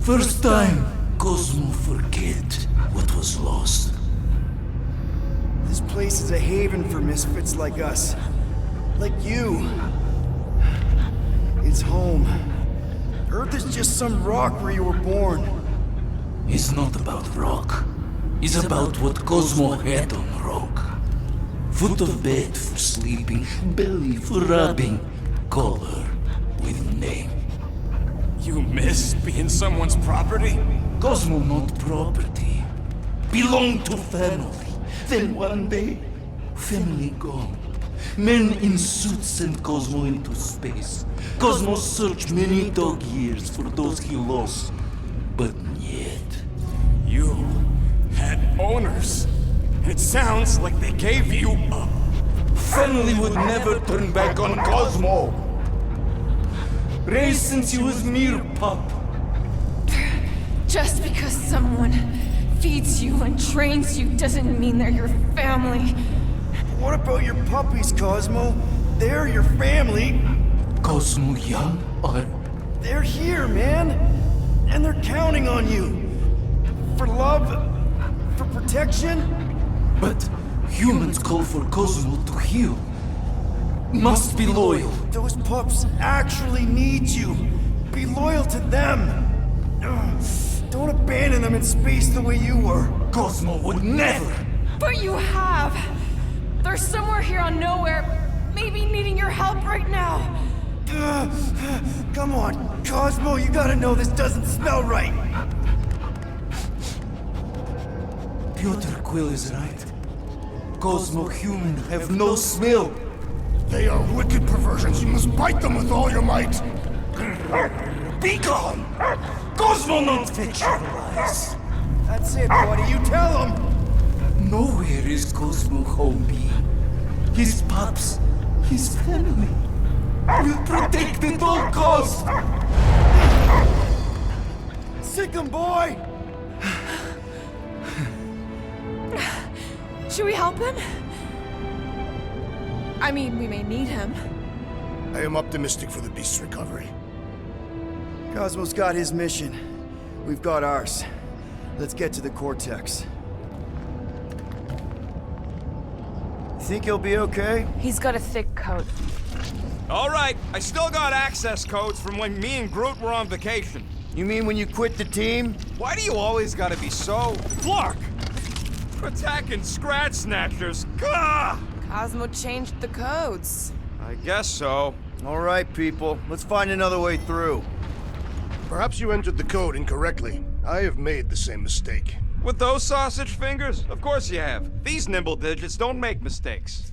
First time, Cosmo forget what was lost. This place is a haven for misfits like us. Like you. It's home. Earth is just some rock where you were born. It's not about rock. It's about what Cosmo had on rock. Foot of bed for sleeping, belly for rubbing, color with name. You missed being someone's property? Cosmo not property. Belong to family. Then one day, family gone. Men in suits sent Cosmo into space. Cosmo searched many dog years for those he lost. But yet... You had owners. It sounds like they gave you up. Family would never turn back on Cosmo. Raised since he was mere pup. Just because someone feeds you and trains you doesn't mean they're your family. What about your puppies, Cosmo? They're your family. Cosmo young or... They're here, man. And they're counting on you. For love, for protection. But humans call for Cosmo to heal. Must be loyal. Those pups actually need you. Be loyal to them. Ugh. Don't abandon them in space the way you were. Cosmo would never. But you have. They're somewhere here on Nowhere, maybe needing your help right now. Come on, Cosmo, you gotta know this doesn't smell right. Peter Quill is right. Cosmo human have no smell. They are wicked perversions. You must bite them with all your might. Be gone! Cosmo not fetch your lies. That's it, buddy. You tell him. Nowhere is Cosmo homie. His pups, his family, will protect at all costs. Sick 'em, boy! Should we help him? I mean, we may need him. I am optimistic for the beast's recovery. Cosmo's got his mission. We've got ours. Let's get to the Cortex. You think he'll be okay? He's got a thick coat. All right, I still got access codes from when me and Groot were on vacation. You mean when you quit the team? Why do you always gotta be so... Flark! Attacking Scratch Snatchers! Gah! Cosmo changed the codes. I guess so. All right, people. Let's find another way through. Perhaps you entered the code incorrectly. I have made the same mistake. With those sausage fingers? Of course you have. These nimble digits don't make mistakes.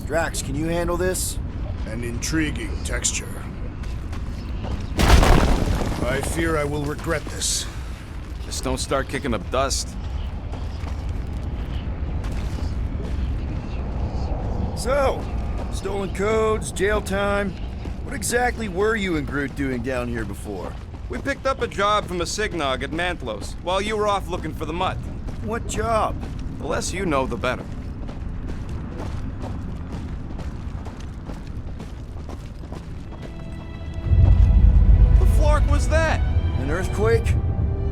Drax, can you handle this? An intriguing texture. I fear I will regret this. Just don't start kicking up dust. So, stolen codes, jail time. What exactly were you and Groot doing down here before? We picked up a job from a Signog at Mantlos, while you were off looking for the mutt. What job? The less you know, the better. The flark was that? An earthquake?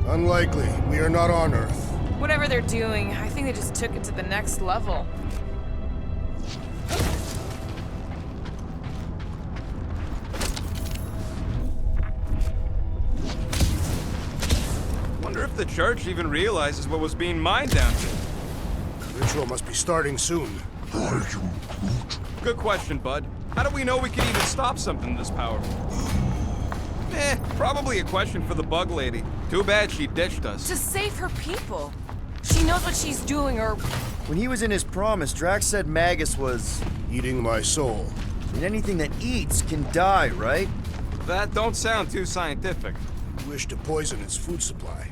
Unlikely. We are not on Earth. Whatever they're doing, I think they just took it to the next level. Wonder if the church even realizes what was being mined down here. The ritual must be starting soon. Good question, bud. How do we know we can even stop something this powerful? Probably a question for the bug lady. Too bad she ditched us. To save her people. She knows what she's doing, or... When he was in his promise, Drax said Magus was... Eating my soul. And anything that eats can die, right? That don't sound too scientific. You wish to poison its food supply.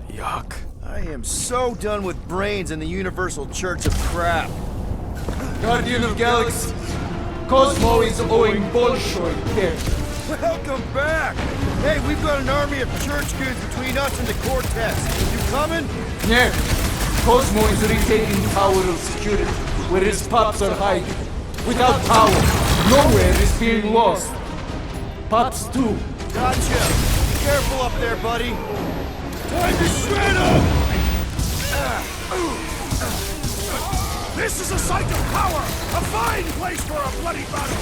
Yuck. I am so done with brains and the Universal Church of Crap. Guardian of Galaxy, Cosmo is owing Bolshoi death. Welcome back! Hey, we've got an army of church goods between us and the Cortex. You coming? Yeah, Cosmo is retaking Tower of Security, where his pups are hiding. Without power, nowhere is being lost. Pups too. Gotcha. Be careful up there, buddy. Time to shred them! This is a site of power! A fine place for a bloody battle!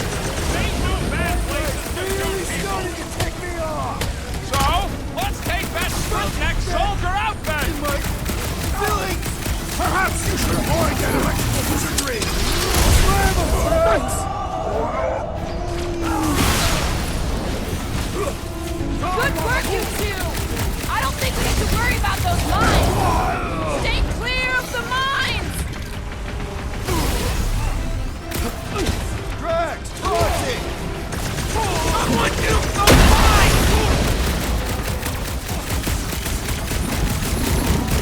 Ain't no bad place to Really starting to tick me off! So, let's take that strut-neck soldier out then! Feelings! Perhaps you should avoid that electrical wizardry! Good work, you two! I don't think we need to worry about those mines! Stay clear of the mines! Drax, crossing! I want you to mine!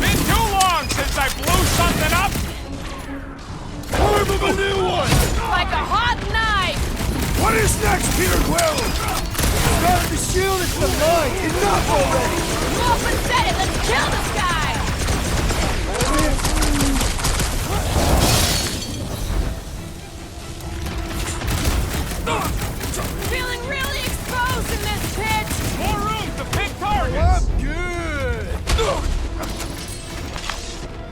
Been too long since I blew something up! Form of a new one! Like a hot knife! What is next, Peter Quill? Started to shield us the mine! Enough already! You open said it, let's kill this guy! Feeling really exposed in this pit! More room to pick targets! I'm good!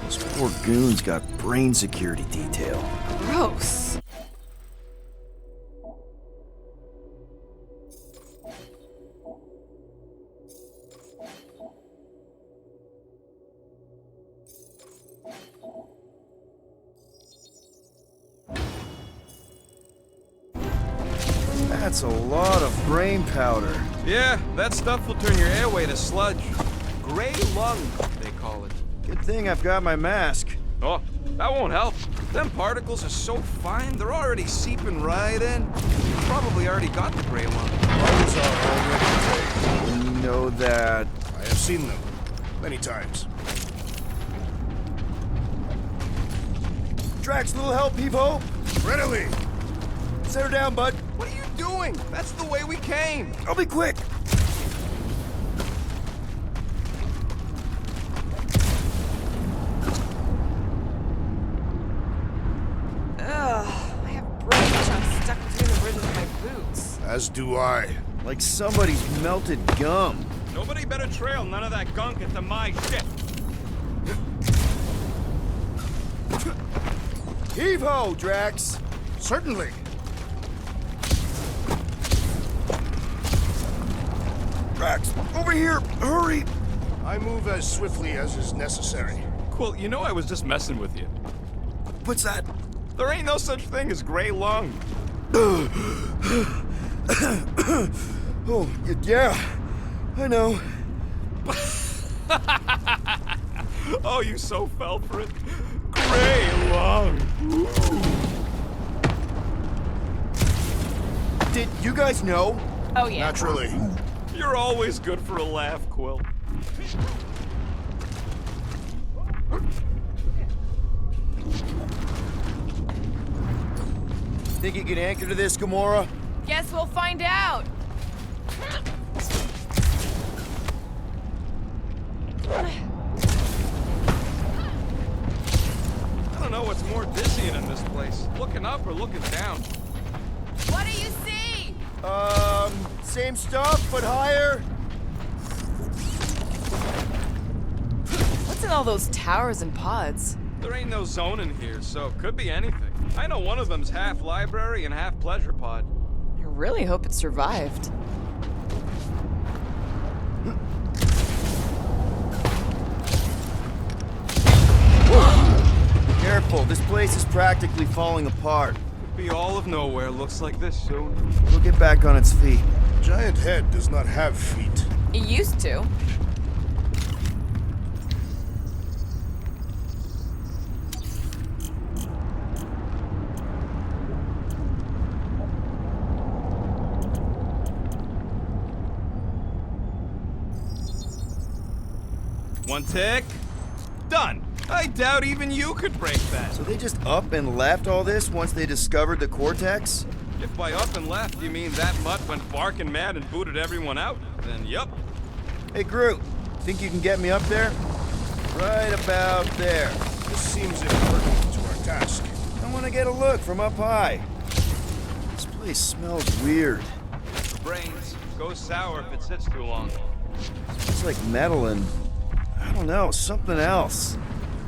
This poor goon's got brain security detail. Gross. That's a lot of brain powder. Yeah, that stuff will turn your airway to sludge. Gray lung, they call it. Good thing I've got my mask. Oh, That won't help. Them particles are so fine, they're already seeping right in. You probably already got the gray lung. Lungs are already gray. You know that. I have seen them many times. Drax, little help, Peep-Ho? Readily. Set her down, bud. What are you doing? That's the way we came. I'll be quick. I have brain chunks stuck between the ridges of my boots. As do I. Like somebody's melted gum. Nobody better trail none of that gunk into my ship. Heave-ho, Drax. Certainly. Drax, over here. Hurry. I move as swiftly as is necessary. Well, you know I was just messing with you. What's that? There ain't no such thing as gray lung. Oh, yeah. I know. Oh, you so fell for it. Gray lung. Did you guys know? Oh, yeah. Naturally. You're always good for a laugh, Quill. Think you can anchor to this, Gamora? Guess we'll find out. I don't know what's more dizzying in this place. Looking up or looking down. What do you see? Same stuff, but higher. What's in all those towers and pods? There ain't no zone in here, so it could be anything. I know one of them's half library and half pleasure pod. I really hope it survived. Careful, this place is practically falling apart. Could be all of nowhere looks like this soon. We'll get back on its feet. Giant head does not have feet. It used to. One tick. Done. I doubt even you could break that. So they just up and left all this once they discovered the Cortex? If by up and left you mean that mutt went barking mad and booted everyone out, then yup. Hey, Groot, think you can get me up there? Right about there. This seems important to our task. I want to get a look from up high. This place smells weird. Brains goes sour if it sits too long. It's like metal and, I don't know, something else.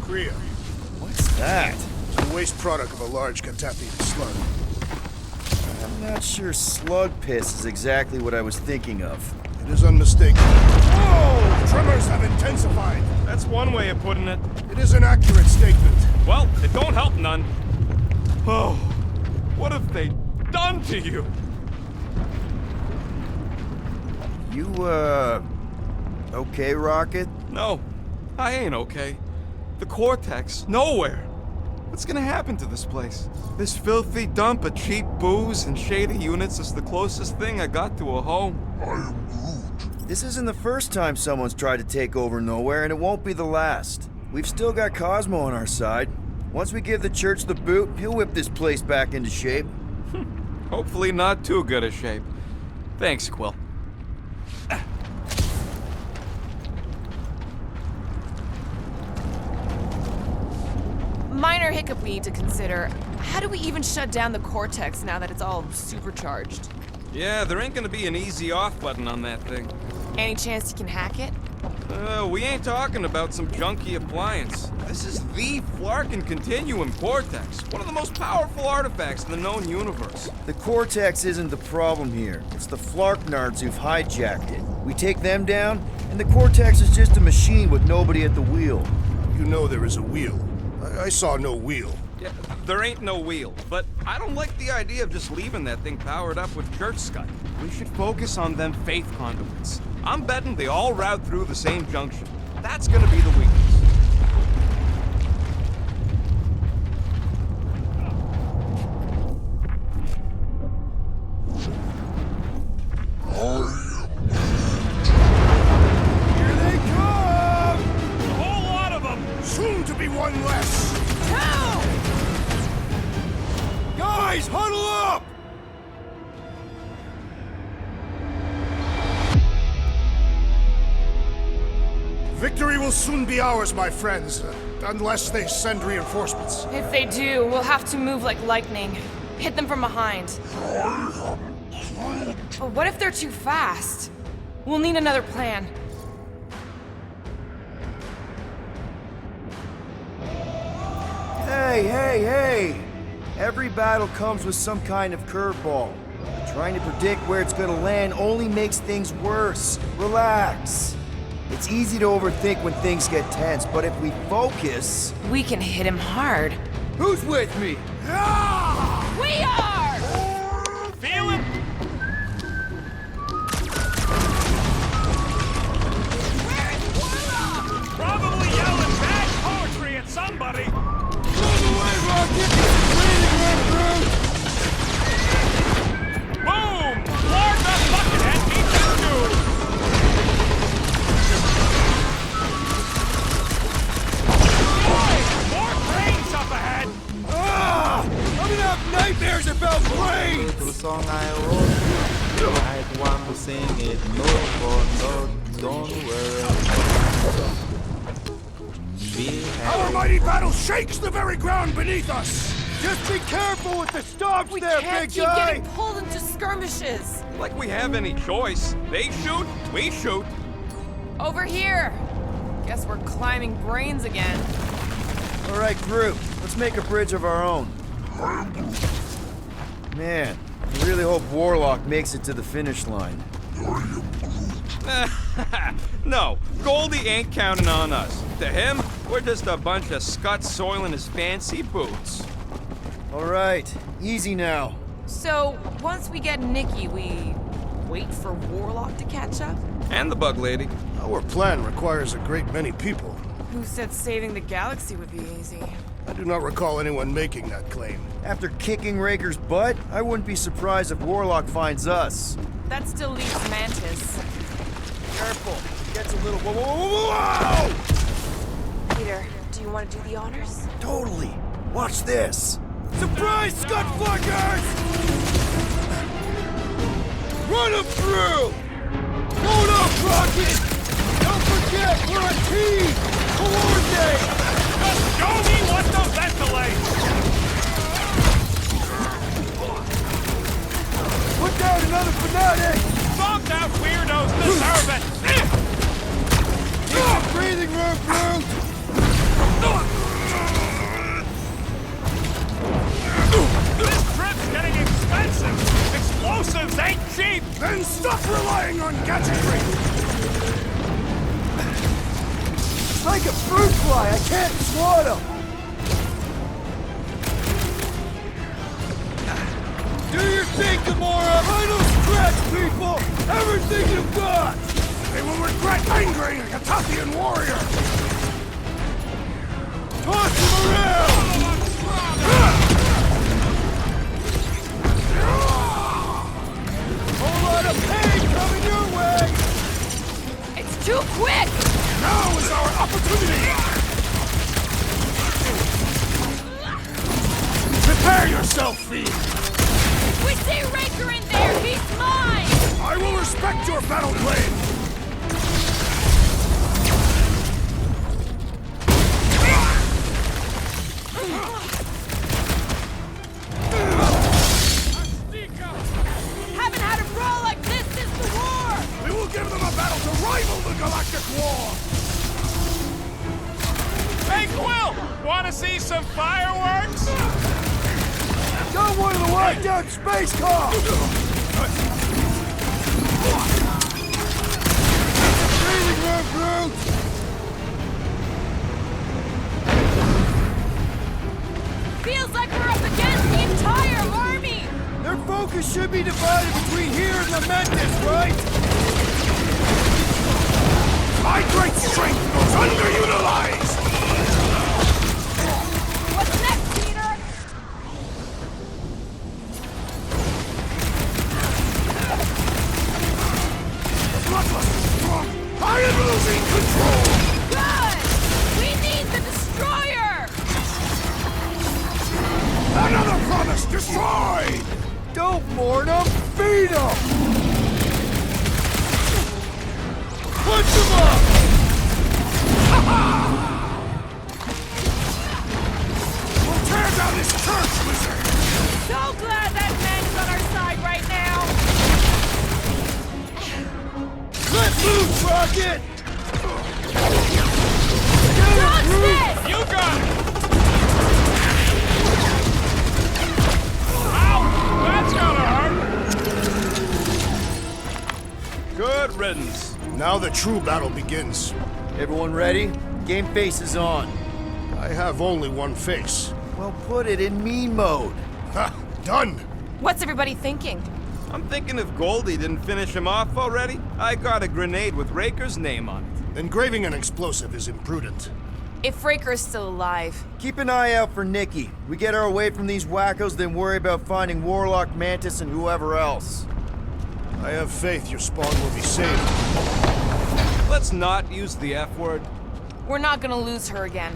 Kriya. What's that? It's the waste product of a large contaminated slug. I'm not sure slug piss is exactly what I was thinking of. It is unmistakable. Whoa! Tremors have intensified. That's one way of putting it. It is an accurate statement. Well, it don't help none. Oh, what have they done to you? You, okay, Rocket? No, I ain't okay. The Cortex, nowhere. What's gonna happen to this place? This filthy dump of cheap booze and shady units is the closest thing I got to a home. I am Groot. This isn't the first time someone's tried to take over Nowhere, and it won't be the last. We've still got Cosmo on our side. Once we give the church the boot, he'll whip this place back into shape. Hopefully not too good a shape. Thanks, Quill. Minor hiccup we need to consider. How do we even shut down the Cortex now that it's all supercharged? Yeah, there ain't gonna be an easy off button on that thing. Any chance you can hack it? We ain't talking about some junky appliance. This is the Flarkin Continuum Cortex, one of the most powerful artifacts in the known universe. The Cortex isn't the problem here. It's the Flarknards who've hijacked it. We take them down, and the Cortex is just a machine with nobody at the wheel. You know there is a wheel. I saw no wheel. Yeah, there ain't no wheel, but I don't like the idea of just leaving that thing powered up with church scud. We should focus on them faith conduits. I'm betting they all route through the same junction. That's gonna be the weakness. Guys, huddle up! Victory will soon be ours, my friends, unless they send reinforcements. If they do, we'll have to move like lightning. Hit them from behind. But what if they're too fast? We'll need another plan. Hey! Every battle comes with some kind of curveball. Trying to predict where it's gonna land only makes things worse. Relax. It's easy to overthink when things get tense, but if we focus... We can hit him hard. Who's with me? We are! Feel him? Probably yelling bad poetry at somebody. Boom! Lord the Buckethead beat this dude! Boy, more brains up ahead! I'm gonna have nightmares about brains! The song I wrote, I want to sing it note for note, don't worry. Our mighty battle shakes the very ground beneath us! Just be careful with the stops We there, can't big keep guy! getting pulled into skirmishes. Like we have any choice. They shoot, we shoot. Over here. Guess we're climbing brains again. All right, group, let's make a bridge of our own. Man, I really hope Warlock makes it to the finish line. No, Goldie ain't counting on us. To him, we're just a bunch of scuts soiling his fancy boots. All right, easy now. So, once we get Nikki, we wait for Warlock to catch up? And the bug lady. Our plan requires a great many people. Who said saving the galaxy would be easy? I do not recall anyone making that claim. After kicking Raker's butt, I wouldn't be surprised if Warlock finds us. That still leaves Mantis. Careful, it gets a little... Whoa! Peter, do you want to do the honors? Totally. Watch this. Surprise, Scud Fluckers! Run them through! Hold up, Rocket! Don't forget, we're a team! Coordinate! Just show me what to ventilate! Put down another fanatic! Bombed out weirdos deserve it! Keep the breathing room, Groot! This trip's getting expensive! Explosives ain't cheap! Then stop relying on gadgetry! Like a fruit fly, I can't swat him! Do your thing, Gamora! Final stretch, people! Everything you've got! They will regret angering a Katafian warrior! Toss him around! Whole lot of pain coming your way! It's too quick! Now is our opportunity! Prepare yourself, Fiend! We see Raker in there! He's mine! I will respect your battle claim! Haven't had a brawl like this since the war! We will give them a battle to rival the Galactic War! Hey, Quill! Want to see some fireworks? Got one of the wiped out space cars! Breathing room, Groot! Feels like we're up against the entire army! Their focus should be divided between here and the Mantis, right? My great strength goes underutilized! What's next, Peter? I am losing control! Good! We need the destroyer! Another promise! Destroy! died! Don't mourn him, feed him! Punch him up! We'll tear down this church, wizard! So glad that man's on our side right now! Let loose, Rocket! Dodge this! You got it! Ow! That's gotta hurt! Good riddance. Now the true battle begins. Everyone ready? Game face is on. I have only one face. Well, put it in me mode. Ha! Done! What's everybody thinking? I'm thinking if Goldie didn't finish him off already, I got a grenade with Raker's name on it. Engraving an explosive is imprudent. If Raker is still alive, Keep an eye out for Nikki. We get her away from these wackos, then worry about finding Warlock, Mantis, and whoever else. I have faith your spawn will be saved. Let's not use the F word. we're not gonna lose her again.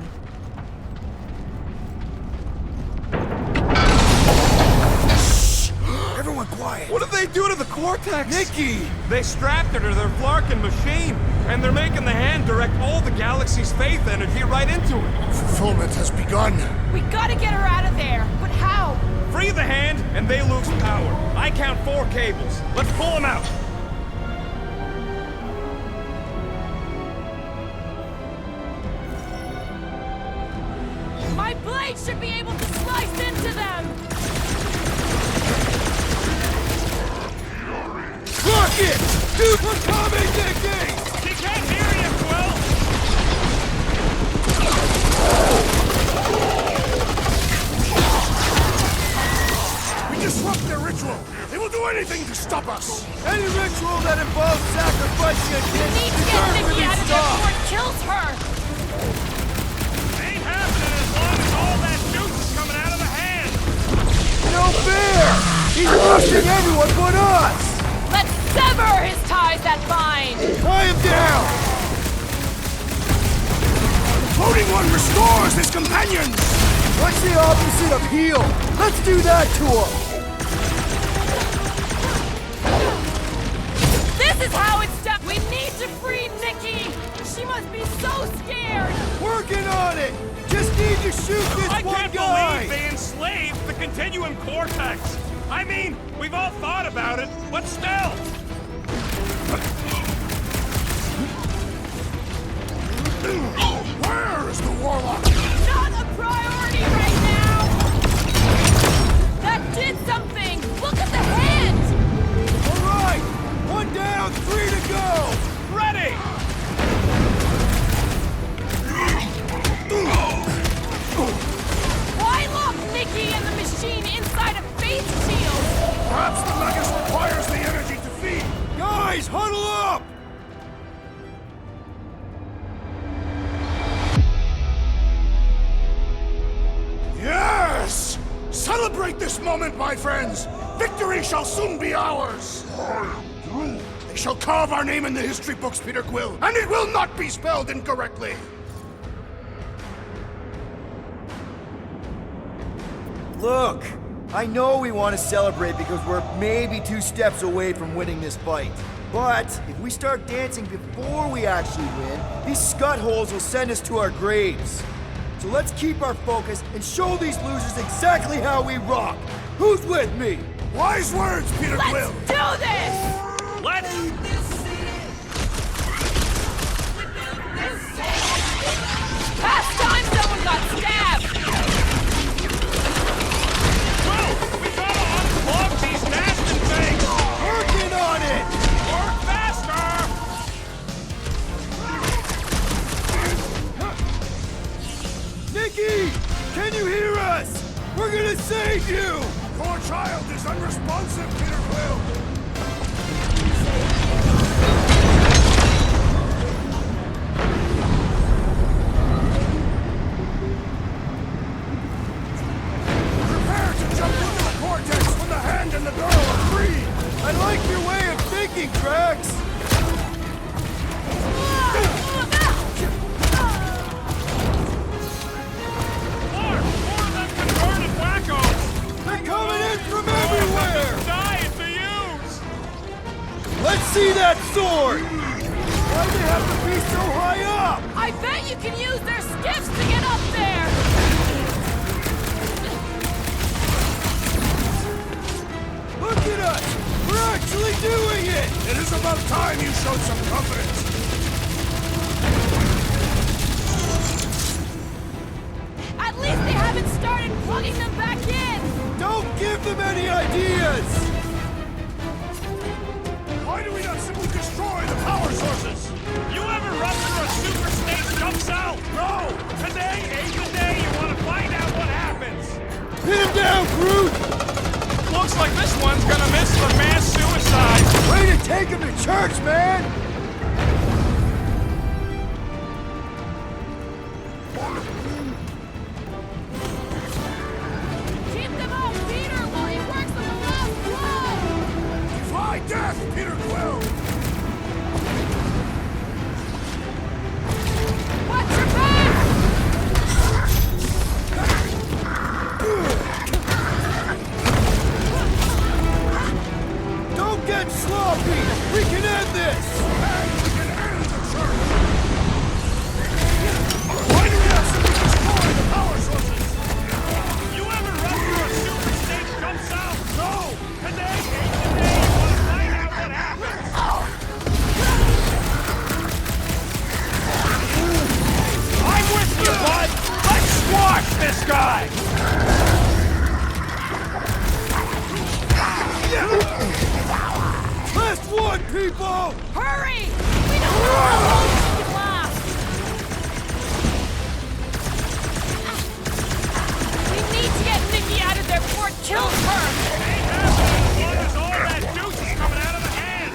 Everyone quiet! What did they do to the Cortex? Nikki! They strapped her to their Flarkin machine, and they're making the hand direct all the galaxy's faith energy right into it. Fulfillment has begun. We gotta get her out of there, but how? Free the hand, and they lose power. I count 4 cables. Let's pull them out. My blade should be able to slice into them! Rocket! Dude, we're coming, Nikki! She can't hear you, Quill! We disrupt their ritual! They will do anything to stop us! Any ritual that involves sacrificing a kid Need to get deserves to Nikki be out of there stopped! before it kills her! Ain't happening as long as all that juice is coming out of the hand! No fair! He's crushing everyone but us! Let's sever his ties that bind! Tie him down! Floating one restores his companions! What's the opposite of heal? Let's do that to him! This is how it's done! We need to free Nikki! She must be so scared! Working on it! Just need to shoot this I one can't guy! believe they enslaved the Continuum Cortex! I mean, we've all thought about it, but still! Where is the warlock? Not a priority right now! That did something! Look at the hand! All right! One down, 3 to go! Ready! Why lock Nikki and the machine inside a face shield? Perhaps the Magus requires the energy to feed! Guys, huddle up! Yes! Celebrate this moment, my friends! Victory shall soon be ours! They shall carve our name in the history books, Peter Quill, and it will not be spelled incorrectly! Look, I know we want to celebrate because we're maybe 2 steps away from winning this fight. But if we start dancing before we actually win, these scut holes will send us to our graves. So let's keep our focus and show these losers exactly how we rock. Who's with me? Wise words, Peter Quill! Let's do this! Let's... Past time someone got stabbed! Well, we gotta unplug these nasty things! Working on it! Work faster! Nikki, can you hear us? We're gonna save you! Your child is unresponsive, Peter Quill! Prepare to jump into the cortex when the hand and the girl are free! I like your way of thinking, Drax! More of them converted wackos! They're coming in from see that sword! Why do they have to be so high up? I bet you can use their skiffs to get up there! Look at us! We're actually doing it! It is about time you showed some confidence. At least they haven't started plugging them back in! Don't give them any ideas! Why do we not simply destroy the power sources? You ever run through a super snake jump cell? No! Today ain't the day you want to find out what happens. Pin him down, Groot! Looks like this one's gonna miss the mass suicide. Way to take him to church, man! Keep them off Peter while he works on the last blow! Defy death, Peter Quill! Watch your back! Don't get sloppy! We can end this! And we can end the church! Why do we not simply destroy the power sources? You ever run through a super snake jump cell? No! Today ain't the day you want to find out what happens. I'm with you, bud! Let's squash this guy! Last one, people! Hurry! We don't know how long this can last! We need to get Nikki out of there before it kills her! Ain't happening as long as all that juice is coming out of the hand.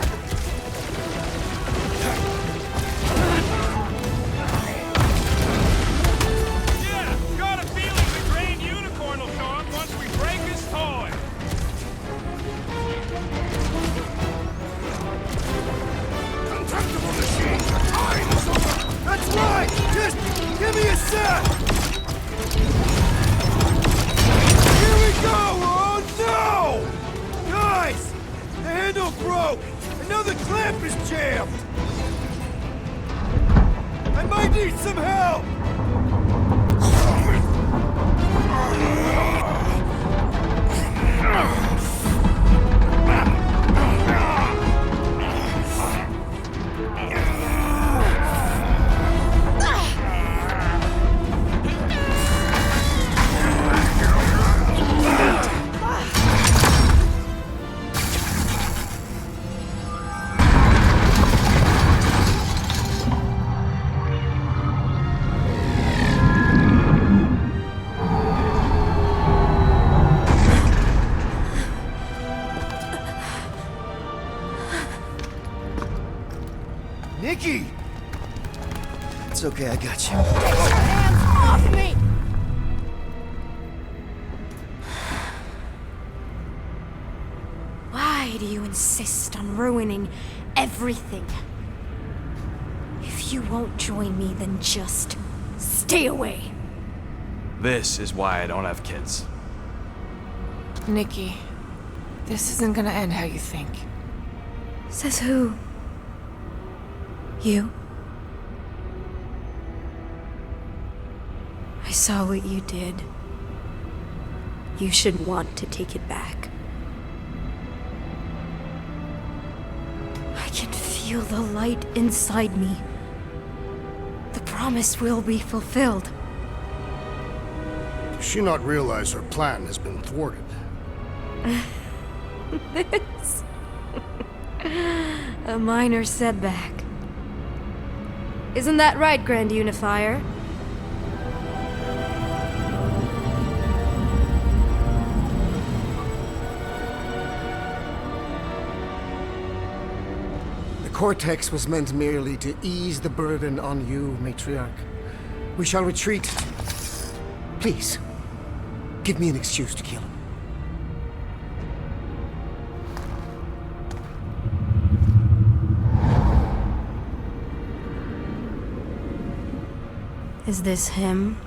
Yeah, got a feeling the Green Unicorn will show up once we break his toy. Contemptible machine! Time is over! That's right! Just give me a sec! Here we go! Oh no! Guys! The handle broke! Another clamp is jammed! I might need some help! Nikki! It's okay, I got you. Get your hands off me! Why do you insist on ruining everything? If you won't join me, then just stay away. This is why I don't have kids. Nikki, this isn't gonna end how you think. Says who? You? I saw what you did. You should want to take it back. I can feel the light inside me. The promise will be fulfilled. Does she not realize her plan has been thwarted? This... a minor setback. Isn't that right, Grand Unifier? The Cortex was meant merely to ease the burden on you, Matriarch. We shall retreat. Please, give me an excuse to kill him. Is this him?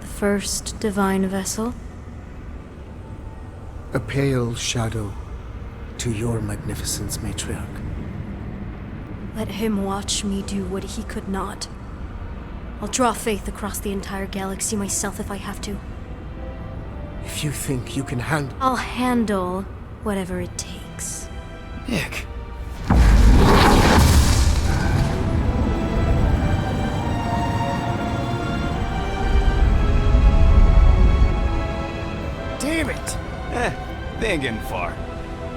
The first divine vessel? A pale shadow to your magnificence, Matriarch. Let him watch me do what he could not. I'll draw faith across the entire galaxy myself if I have to. If you think you can handle... I'll handle whatever it takes. Nick. Damn it! They ain't getting far.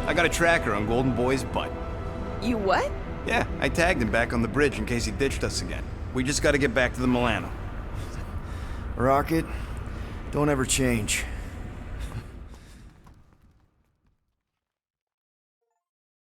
I got a tracker on Golden Boy's butt. You what? Yeah, I tagged him back on the bridge in case he ditched us again. We just gotta get back to the Milano. Rocket, don't ever change.